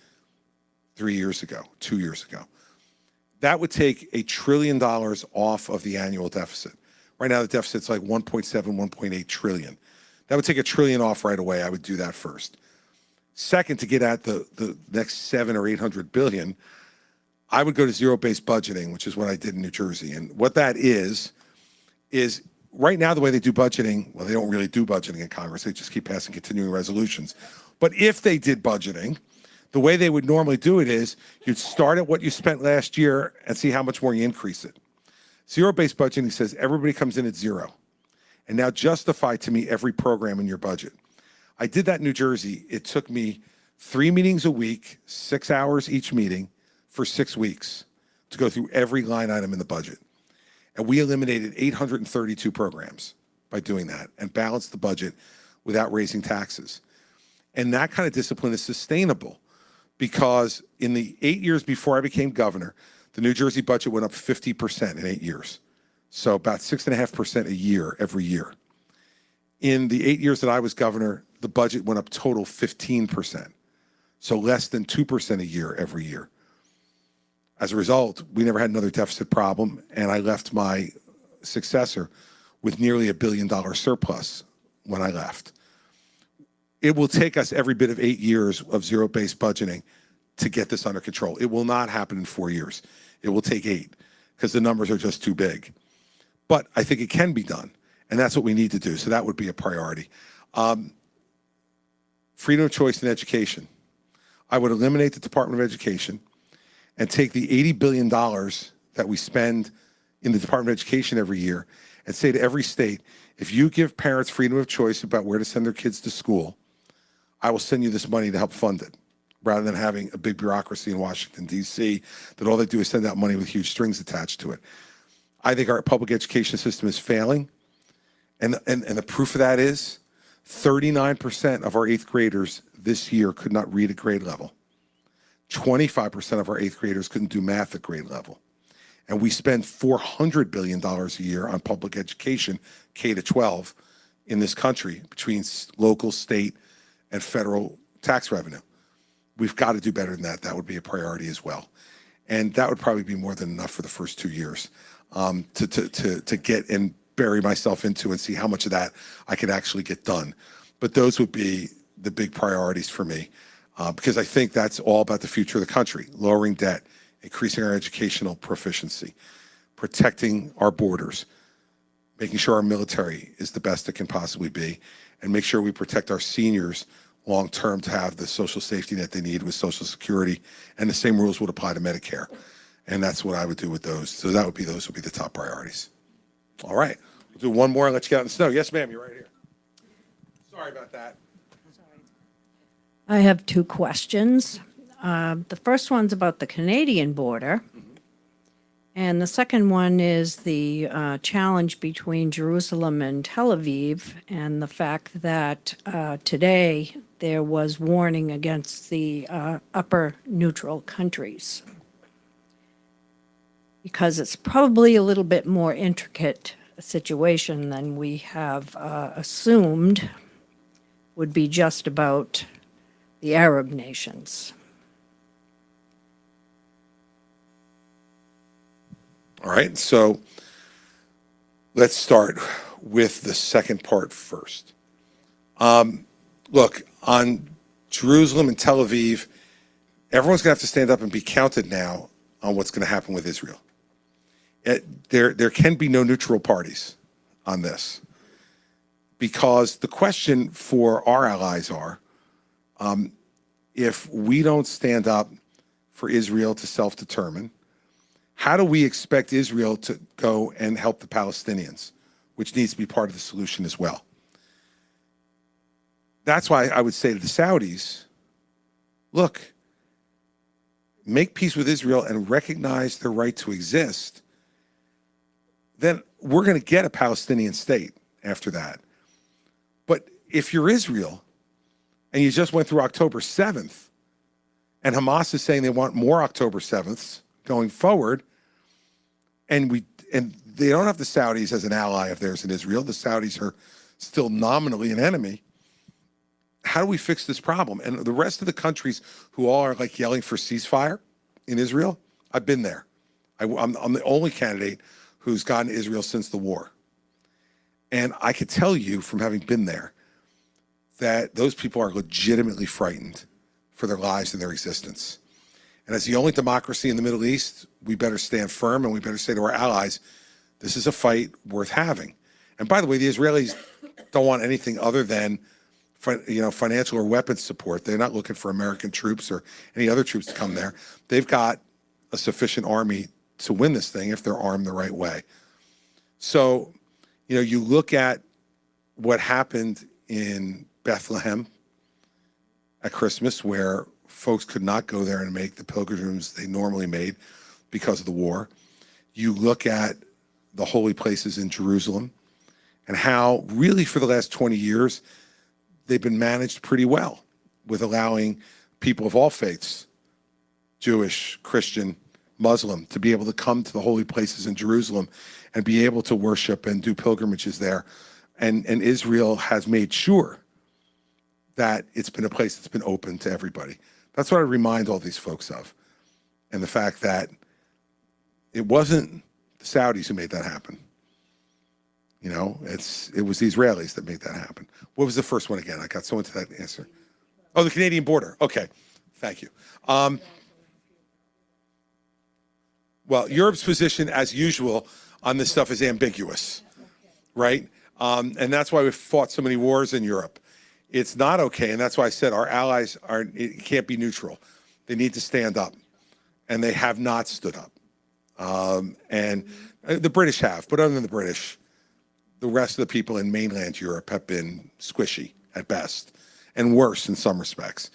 3 years ago, 2 years ago. That would take $1 trillion off of the annual deficit. Right now, the deficit's like 1.7, 1.8 trillion. That would take $1 trillion off right away. I would do that first. Second, to get at the next 700 or 800 billion, I would go to zero-based budgeting, which is what I did in New Jersey. And what that is right now the way they do budgeting, well, they don't really do budgeting in Congress. They just keep passing continuing resolutions. But if they did budgeting, the way they would normally do it is you'd start at what you spent last year and see how much more you increase it. Zero-based budgeting says everybody comes in at zero. And now justify to me every program in your budget. I did that in New Jersey. It took me 3 meetings a week, 6 hours each meeting for 6 weeks to go through every line item in the budget. And we eliminated 832 programs by doing that and balanced the budget without raising taxes. And that kind of discipline is sustainable because in the 8 years before I became governor, the New Jersey budget went up 50% in 8 years. So about 6.5% a year every year. In the 8 years that I was governor, the budget went up total 15%. So less than 2% a year every year. As a result, we never had another deficit problem, and I left my successor with nearly $1 billion surplus when I left. It will take us every bit of 8 years of zero-based budgeting to get this under control. It will not happen in 4 years. It will take 8 because the numbers are just too big. But I think it can be done, and that's what we need to do. So that would be a priority. Freedom of choice in education. I would eliminate the Department of Education and take the $80 billion that we spend in the Department of Education every year and say to every state, if you give parents freedom of choice about where to send their kids to school, I will send you this money to help fund it, rather than having a big bureaucracy in Washington, D.C., that all they do is send out money with huge strings attached to it. I think our public education system is failing, and the proof of that is 39% of our 8th graders this year could not read at grade level. 25% of our 8th graders couldn't do math at grade level. And we spend $400 billion a year on public education, K to 12, in this country between local, state, and federal tax revenue. We've got to do better than that. That would be a priority as well. And that would probably be more than enough for the first 2 years to get and bury myself into and see how much of that I could actually get done. But those would be the big priorities for me because I think that's all about the future of the country, lowering debt, increasing our educational proficiency, protecting our borders, making sure our military is the best it can possibly be, and make sure we protect our seniors long-term to have the social safety net they need with Social Security, and the same rules would apply to Medicare. And that's what I would do with those. So those would be the top priorities. All right, we'll do one more and let you get out in the snow. Yes, ma'am, you're right here. Sorry about that. I have 2 questions. The first one's about the Canadian border. And the second one is the challenge between Jerusalem and Tel Aviv and the fact that today there was warning against the upper neutral countries. Because it's probably a little bit more intricate situation than we have assumed would be just about the Arab nations. All right, so let's start with the second part first. Look, on Jerusalem and Tel Aviv, everyone's going to have to stand up and be counted now on what's going to happen with Israel. There can be no neutral parties on this because the question for our allies are, if we don't stand up for Israel to self-determine, how do we expect Israel to go and help the Palestinians, which needs to be part of the solution as well? That's why I would say to the Saudis, look, make peace with Israel and recognize their right to exist. Then we're going to get a Palestinian state after that. But if you're Israel and you just went through October 7th and Hamas is saying they want more October 7ths going forward, and they don't have the Saudis as an ally of theirs in Israel. The Saudis are still nominally an enemy. How do we fix this problem? And the rest of the countries who all are like yelling for ceasefire in Israel, I've been there. I'm the only candidate who's gone to Israel since the war. And I could tell you from having been there that those people are legitimately frightened for their lives and their existence. And as the only democracy in the Middle East, we better stand firm and we better say to our allies, this is a fight worth having. And by the way, the Israelis don't want anything other than financial or weapons support. They're not looking for American troops or any other troops to come there. They've got a sufficient army to win this thing if they're armed the right way. So, you look at what happened in Bethlehem at Christmas, where folks could not go there and make the pilgrims they normally made because of the war. You look at the holy places in Jerusalem and how really for the last 20 years, they've been managed pretty well with allowing people of all faiths, Jewish, Christian, Muslim, to be able to come to the holy places in Jerusalem and be able to worship and do pilgrimages there. And Israel has made sure that it's been a place that's been open to everybody. That's what I remind all these folks of. And the fact that it wasn't the Saudis who made that happen. It was the Israelis that made that happen. What was the first one again? I got so into that answer. Oh, the Canadian border. Okay, thank you. Well, Europe's position, as usual, on this stuff is ambiguous, right? And that's why we've fought so many wars in Europe. It's not okay, and that's why I said our allies can't be neutral. They need to stand up, and they have not stood up. And the British have, but other than the British, the rest of the people in mainland Europe have been squishy at best, and worse in some respects.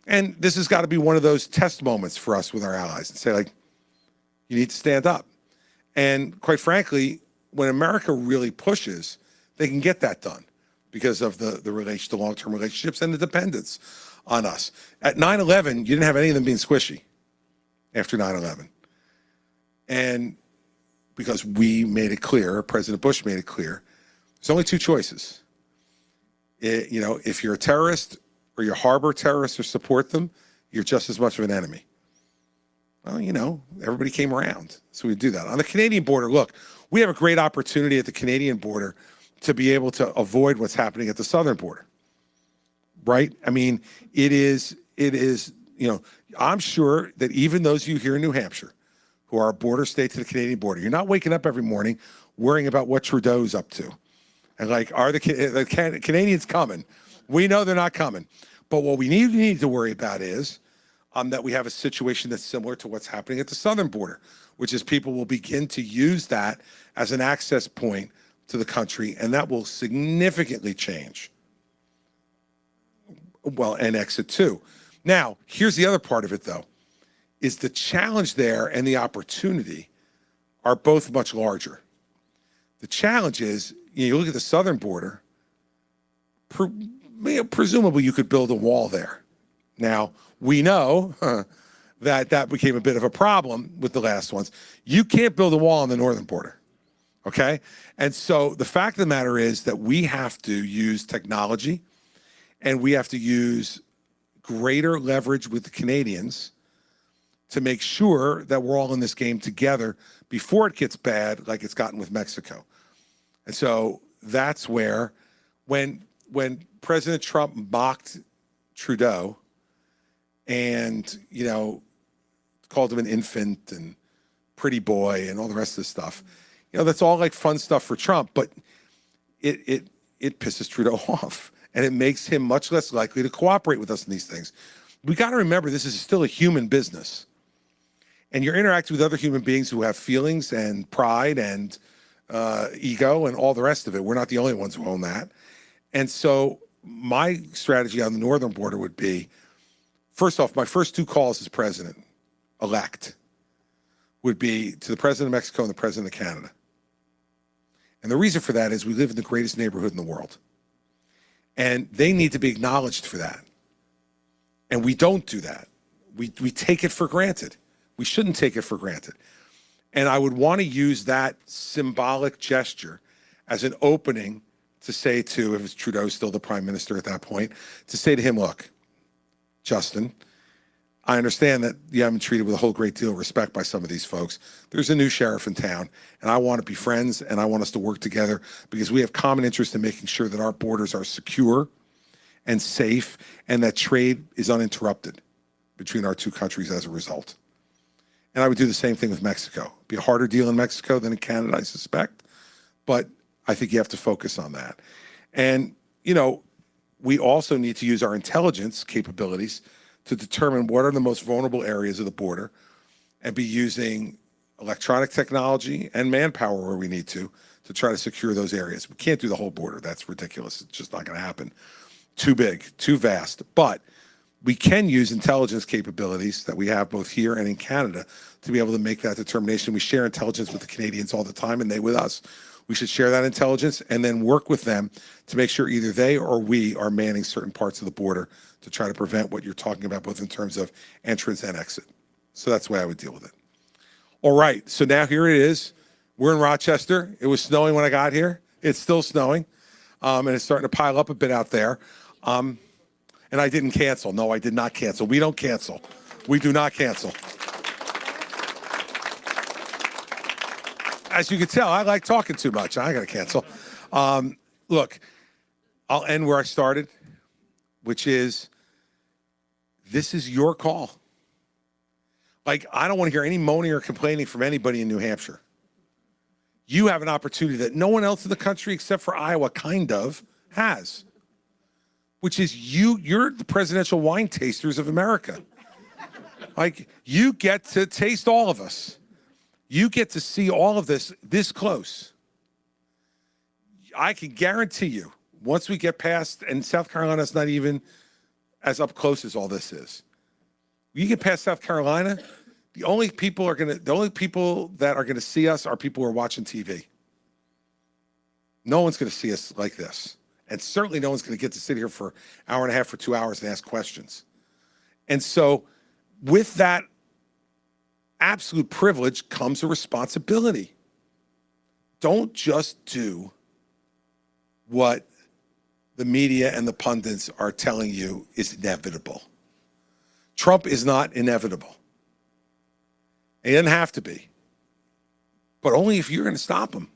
And this has got to be one of those test moments for us with our allies and say, like, you need to stand up. And quite frankly, when America really pushes, they can get that done because of the long-term relationships and the dependence on us. At 9/11, you didn't have any of them being squishy after 9/11. And because we made it clear, President Bush made it clear, there's only two choices. If you're a terrorist or you harbor terrorists or support them, you're just as much of an enemy. Well, everybody came around, so we do that. On the Canadian border, look, we have a great opportunity at the Canadian border to be able to avoid what's happening at the southern border, right? I mean, it is, I'm sure that even those of you here in New Hampshire who are a border state to the Canadian border, you're not waking up every morning worrying about what Trudeau's up to. And are the Canadians coming? We know they're not coming. But what we need to worry about is that we have a situation that's similar to what's happening at the southern border, which is people will begin to use that as an access point to the country, and that will significantly change. Well, and exit too. Now, here's the other part of it, though, is the challenge there and the opportunity are both much larger. The challenge is, you look at the southern border, presumably you could build a wall there. Now, we know that became a bit of a problem with the last ones. You can't build a wall on the northern border, okay? And so the fact of the matter is that we have to use technology and we have to use greater leverage with the Canadians to make sure that we're all in this game together before it gets bad like it's gotten with Mexico. And so that's where, when President Trump mocked Trudeau and, called him an infant and pretty boy and all the rest of this stuff, that's all like fun stuff for Trump, but it pisses Trudeau off and it makes him much less likely to cooperate with us in these things. We got to remember this is still a human business. And you're interacting with other human beings who have feelings and pride and ego and all the rest of it. We're not the only ones who own that. And so my strategy on the northern border would be, first off, my first two calls as president-elect would be to the president of Mexico and the president of Canada. And the reason for that is we live in the greatest neighborhood in the world. And they need to be acknowledged for that. And we don't do that. We take it for granted. We shouldn't take it for granted. And I would want to use that symbolic gesture as an opening to say to, if Trudeau's still the prime minister at that point, to say to him, look, Justin, I understand that you haven't treated with a whole great deal of respect by some of these folks. There's a new sheriff in town, and I want to be friends, and I want us to work together because we have common interest in making sure that our borders are secure and safe and that trade is uninterrupted. between our two countries as a result. And I would do the same thing with Mexico. It'd be a harder deal in Mexico than in Canada, I suspect, but I think you have to focus on that. And, you know, we also need to use our intelligence capabilities to determine what are the most vulnerable areas of the border and be using electronic technology and manpower where we need to try to secure those areas. We can't do the whole border. That's ridiculous. It's just not going to happen. Too big, too vast. But we can use intelligence capabilities that we have both here and in Canada to be able to make that determination. We share intelligence with the Canadians all the time and they with us. We should share that intelligence and then work with them to make sure either they or we are manning certain parts of the border to try to prevent what you're talking about, both in terms of entrance and exit. So that's the way I would deal with it. All right, so now here it is. We're in Rochester. It was snowing when I got here. It's still snowing, and it's starting to pile up a bit out there. And I didn't cancel. No, I did not cancel. We don't cancel. We do not cancel. As you can tell, I like talking too much. I ain't gonna cancel. Look, I'll end where I started, which is, this is your call. Like, I don't want to hear any moaning or complaining from anybody in New Hampshire. You have an opportunity that no one else in the country except for Iowa kind of has, which is you're the presidential wine tasters of America. Like, you get to taste all of us. You get to see all of this close. I can guarantee you, once we get past, and South Carolina's not even as up close as all this is. You get past South Carolina, the only people that are gonna see us are people who are watching TV. No one's gonna see us like this. And certainly no one's gonna get to sit here for an hour and a half or 2 hours and ask questions. And so with that absolute privilege comes a responsibility. Don't just do what the media and the pundits are telling you is inevitable. Trump is not inevitable. He doesn't have to be, but only if you're going to stop him.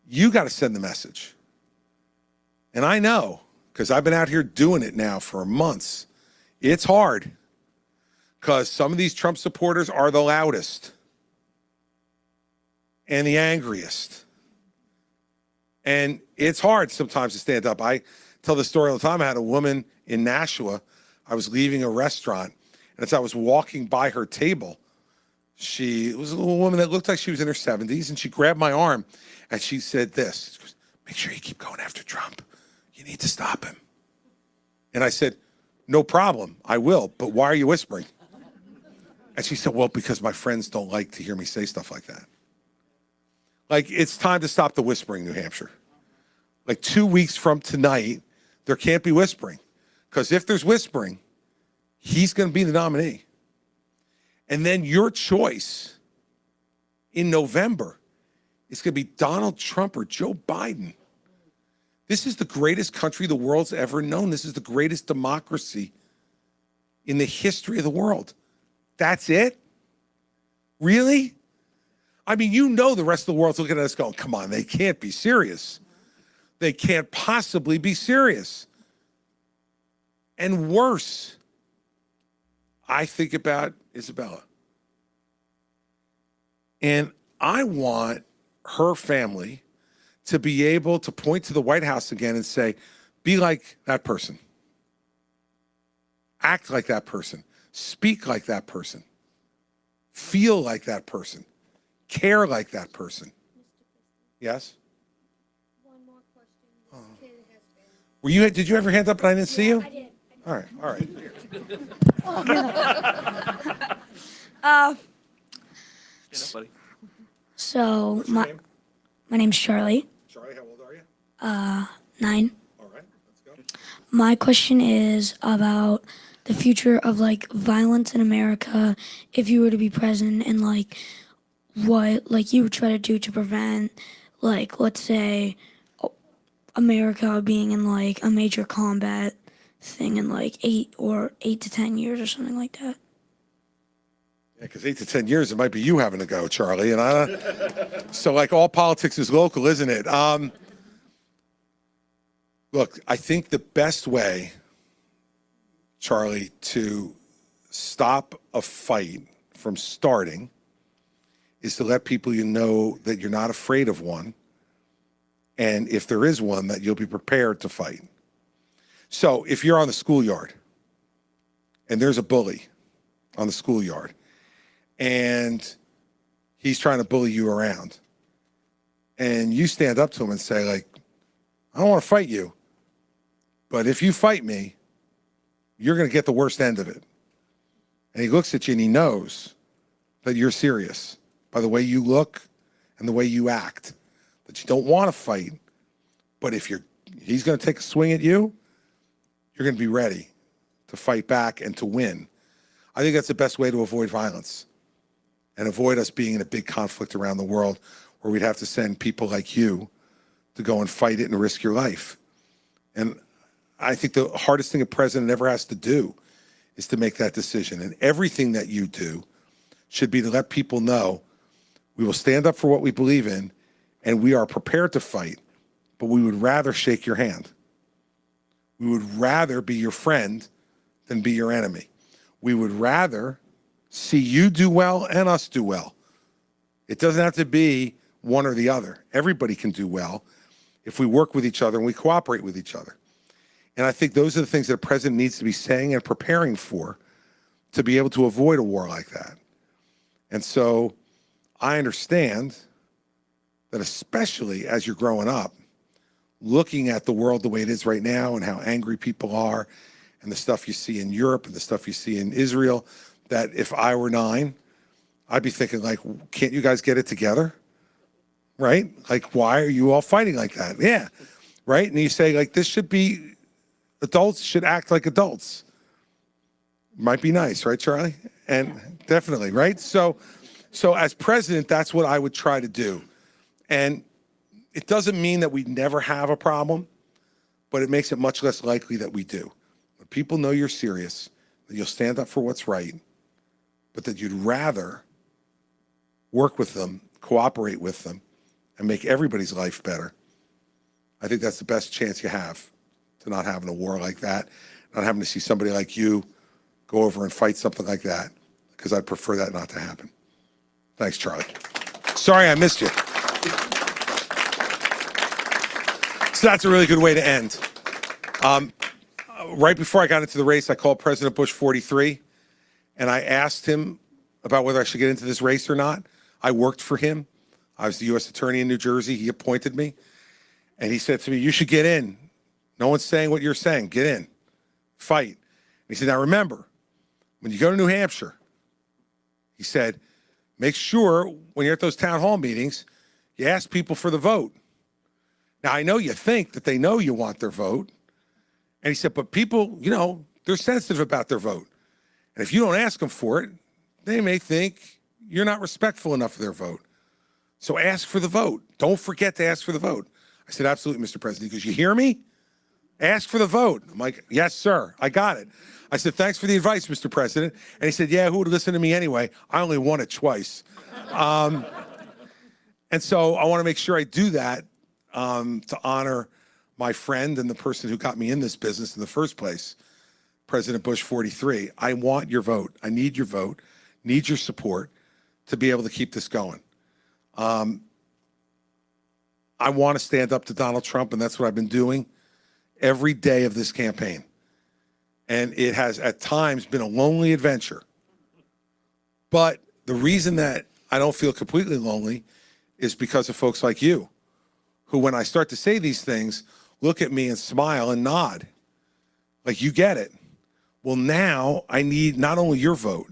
You got to send the message. And I know, because I've been out here doing it now for months, it's hard, because some of these Trump supporters are the loudest and the angriest. And it's hard sometimes to stand up. I tell the story all the time. I had a woman in Nashua. I was leaving a restaurant, and as I was walking by her table, it was a little woman that looked like she was in her 70s, and she grabbed my arm, and she said this, she goes, "Make sure you keep going after Trump. You need to stop him." And I said, "No problem, I will, but why are you whispering?" And she said, "Well, because my friends don't like to hear me say stuff like that." Like, it's time to stop the whispering, New Hampshire. Like, 2 weeks from tonight, there can't be whispering. Because if there's whispering, he's going to be the nominee. And then your choice in November is going to be Donald Trump or Joe Biden. This is the greatest country the world's ever known. This is the greatest democracy in the history of the world. That's it? Really? I mean, you know the rest of the world's looking at us going, come on, they can't be serious. They can't possibly be serious. And worse, I think about Isabella. And I want her family to be able to point to the White House again and say, be like that person. Act like that person. Speak like that person. Feel like that person. Care like that person. Yes? One more question. Did you have your hand up and I didn't see you? I did. All right. So my name's Charlie. Charlie, how old are you? 9. All right, let's go. My question is about the future of like violence in America if you were to be president, and like what like you would try to do to prevent, like, let's say America being in like a major combat thing in like 8 to 10 years or something like that. Yeah, because 8 to 10 years, it might be you having to go, Charlie. And so like all politics is local, isn't it? Look, I think the best way Charlie, to stop a fight from starting is to let people know that you're not afraid of one. And if there is one, that you'll be prepared to fight. So if you're on the schoolyard and there's a bully on the schoolyard and he's trying to bully you around and you stand up to him and say, like, I don't want to fight you, but if you fight me, you're going to get the worst end of it. And he looks at you and he knows that you're serious by the way you look and the way you act, that you don't want to fight. But if he's going to take a swing at you, you're going to be ready to fight back and to win. I think that's the best way to avoid violence and avoid us being in a big conflict around the world where we'd have to send people like you to go and fight it and risk your life. And I think the hardest thing a president ever has to do is to make that decision. And everything that you do should be to let people know we will stand up for what we believe in and we are prepared to fight, but we would rather shake your hand. We would rather be your friend than be your enemy. We would rather see you do well and us do well. It doesn't have to be one or the other. Everybody can do well if we work with each other and we cooperate with each other. And I think those are the things that a president needs to be saying and preparing for to be able to avoid a war like that. And so I understand that especially as you're growing up, looking at the world the way it is right now and how angry people are and the stuff you see in Europe and the stuff you see in Israel, that if I were 9, I'd be thinking, like, can't you guys get it together? Right? Like, why are you all fighting like that? Yeah. Right? And you say, like, this should be, adults should act like adults. Might be nice, right, Charlie? And definitely, right? So as president, that's what I would try to do. And it doesn't mean that we never have a problem, but it makes it much less likely that we do. When people know you're serious, that you'll stand up for what's right, but that you'd rather work with them, cooperate with them, and make everybody's life better, I think that's the best chance you have to not having a war like that, not having to see somebody like you go over and fight something like that, because I'd prefer that not to happen. Thanks, Charlie. Sorry I missed you. So that's a really good way to end. Right before I got into the race, I called President Bush 43, and I asked him about whether I should get into this race or not. I worked for him. I was the U.S. Attorney in New Jersey. He appointed me. And he said to me, you should get in. No one's saying what you're saying. Get in. Fight. And he said, now remember, when you go to New Hampshire, he said, make sure when you're at those town hall meetings, you ask people for the vote. Now, I know you think that they know you want their vote. And he said, but people, they're sensitive about their vote. And if you don't ask them for it, they may think you're not respectful enough of their vote. So ask for the vote. Don't forget to ask for the vote. I said, absolutely, Mr. President. He goes, you hear me? Ask for the vote. I'm like, yes, sir. I got it. I said, thanks for the advice, Mr. President. And he said, yeah, who would listen to me anyway? I only won it twice. And so I want to make sure I do that to honor my friend and the person who got me in this business in the first place, President Bush 43. I want your vote. I need your vote, need your support to be able to keep this going. I want to stand up to Donald Trump, and that's what I've been doing every day of this campaign. And it has at times been a lonely adventure. But the reason that I don't feel completely lonely is because of folks like you, who when I start to say these things, look at me and smile and nod. Like, you get it. Well, now I need not only your vote,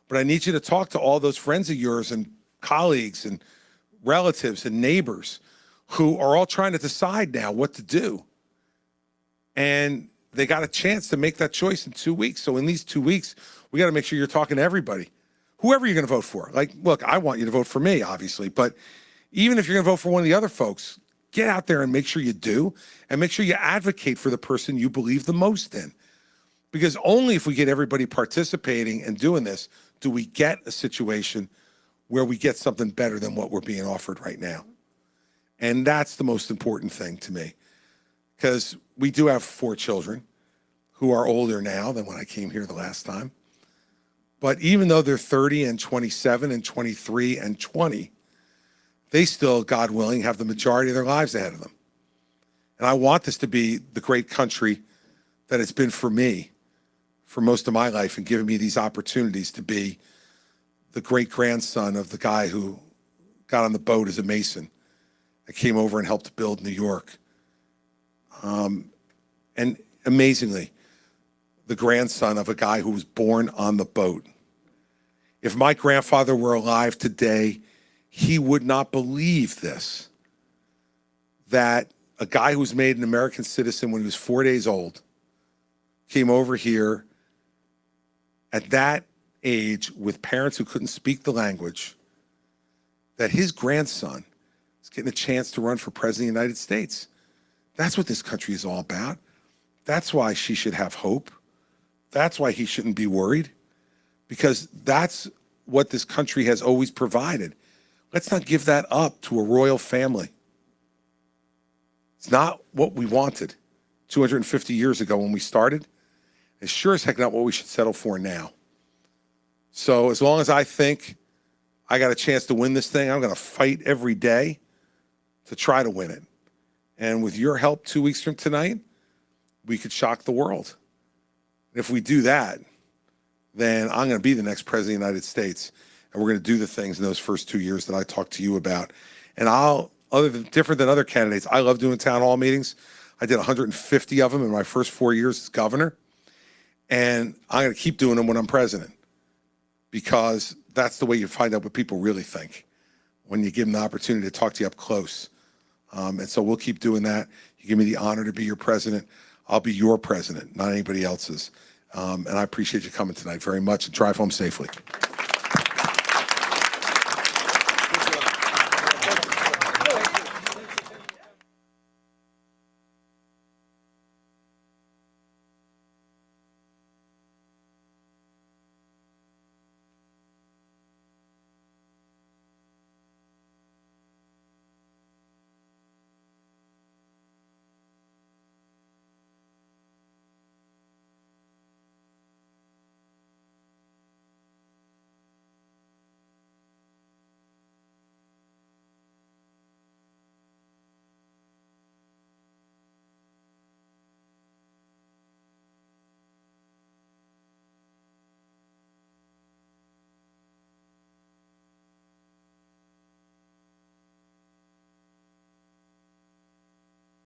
but I need you to talk to all those friends of yours and colleagues and relatives and neighbors who are all trying to decide now what to do. And they got a chance to make that choice in 2 weeks. So in these 2 weeks, we got to make sure you're talking to everybody, whoever you're going to vote for. Like, look, I want you to vote for me, obviously, but even if you're going to vote for one of the other folks, get out there and make sure you do, and make sure you advocate for the person you believe the most in. Because only if we get everybody participating and doing this do we get a situation where we get something better than what we're being offered right now. And that's the most important thing to me, because we do have 4 children who are older now than when I came here the last time. But even though they're 30 and 27 and 23 and 20, they still, God willing, have the majority of their lives ahead of them. And I want this to be the great country that it's been for me for most of my life, and giving me these opportunities to be the great-grandson of the guy who got on the boat as a Mason. I came over and helped build New York. And amazingly, the grandson of a guy who was born on the boat. If my grandfather were alive today, he would not believe this, that a guy who was made an American citizen when he was 4 days old came over here at that age with parents who couldn't speak the language, that his grandson is getting a chance to run for president of the United States. That's what this country is all about. That's why she should have hope. That's why he shouldn't be worried, because that's what this country has always provided. Let's not give that up to a royal family. It's not what we wanted 250 years ago when we started. It's sure as heck not what we should settle for now. So as long as I think I got a chance to win this thing, I'm going to fight every day to try to win it. And with your help 2 weeks from tonight, we could shock the world. If we do that, then I'm going to be the next president of the United States. And we're going to do the things in those first 2 years that I talked to you about. And different than other candidates, I love doing town hall meetings. I did 150 of them in my first 4 years as governor. And I'm going to keep doing them when I'm president, because that's the way you find out what people really think, when you give them the opportunity to talk to you up close. And so we'll keep doing that. You give me the honor to be your president, I'll be your president, not anybody else's. And I appreciate you coming tonight very much, and drive home safely.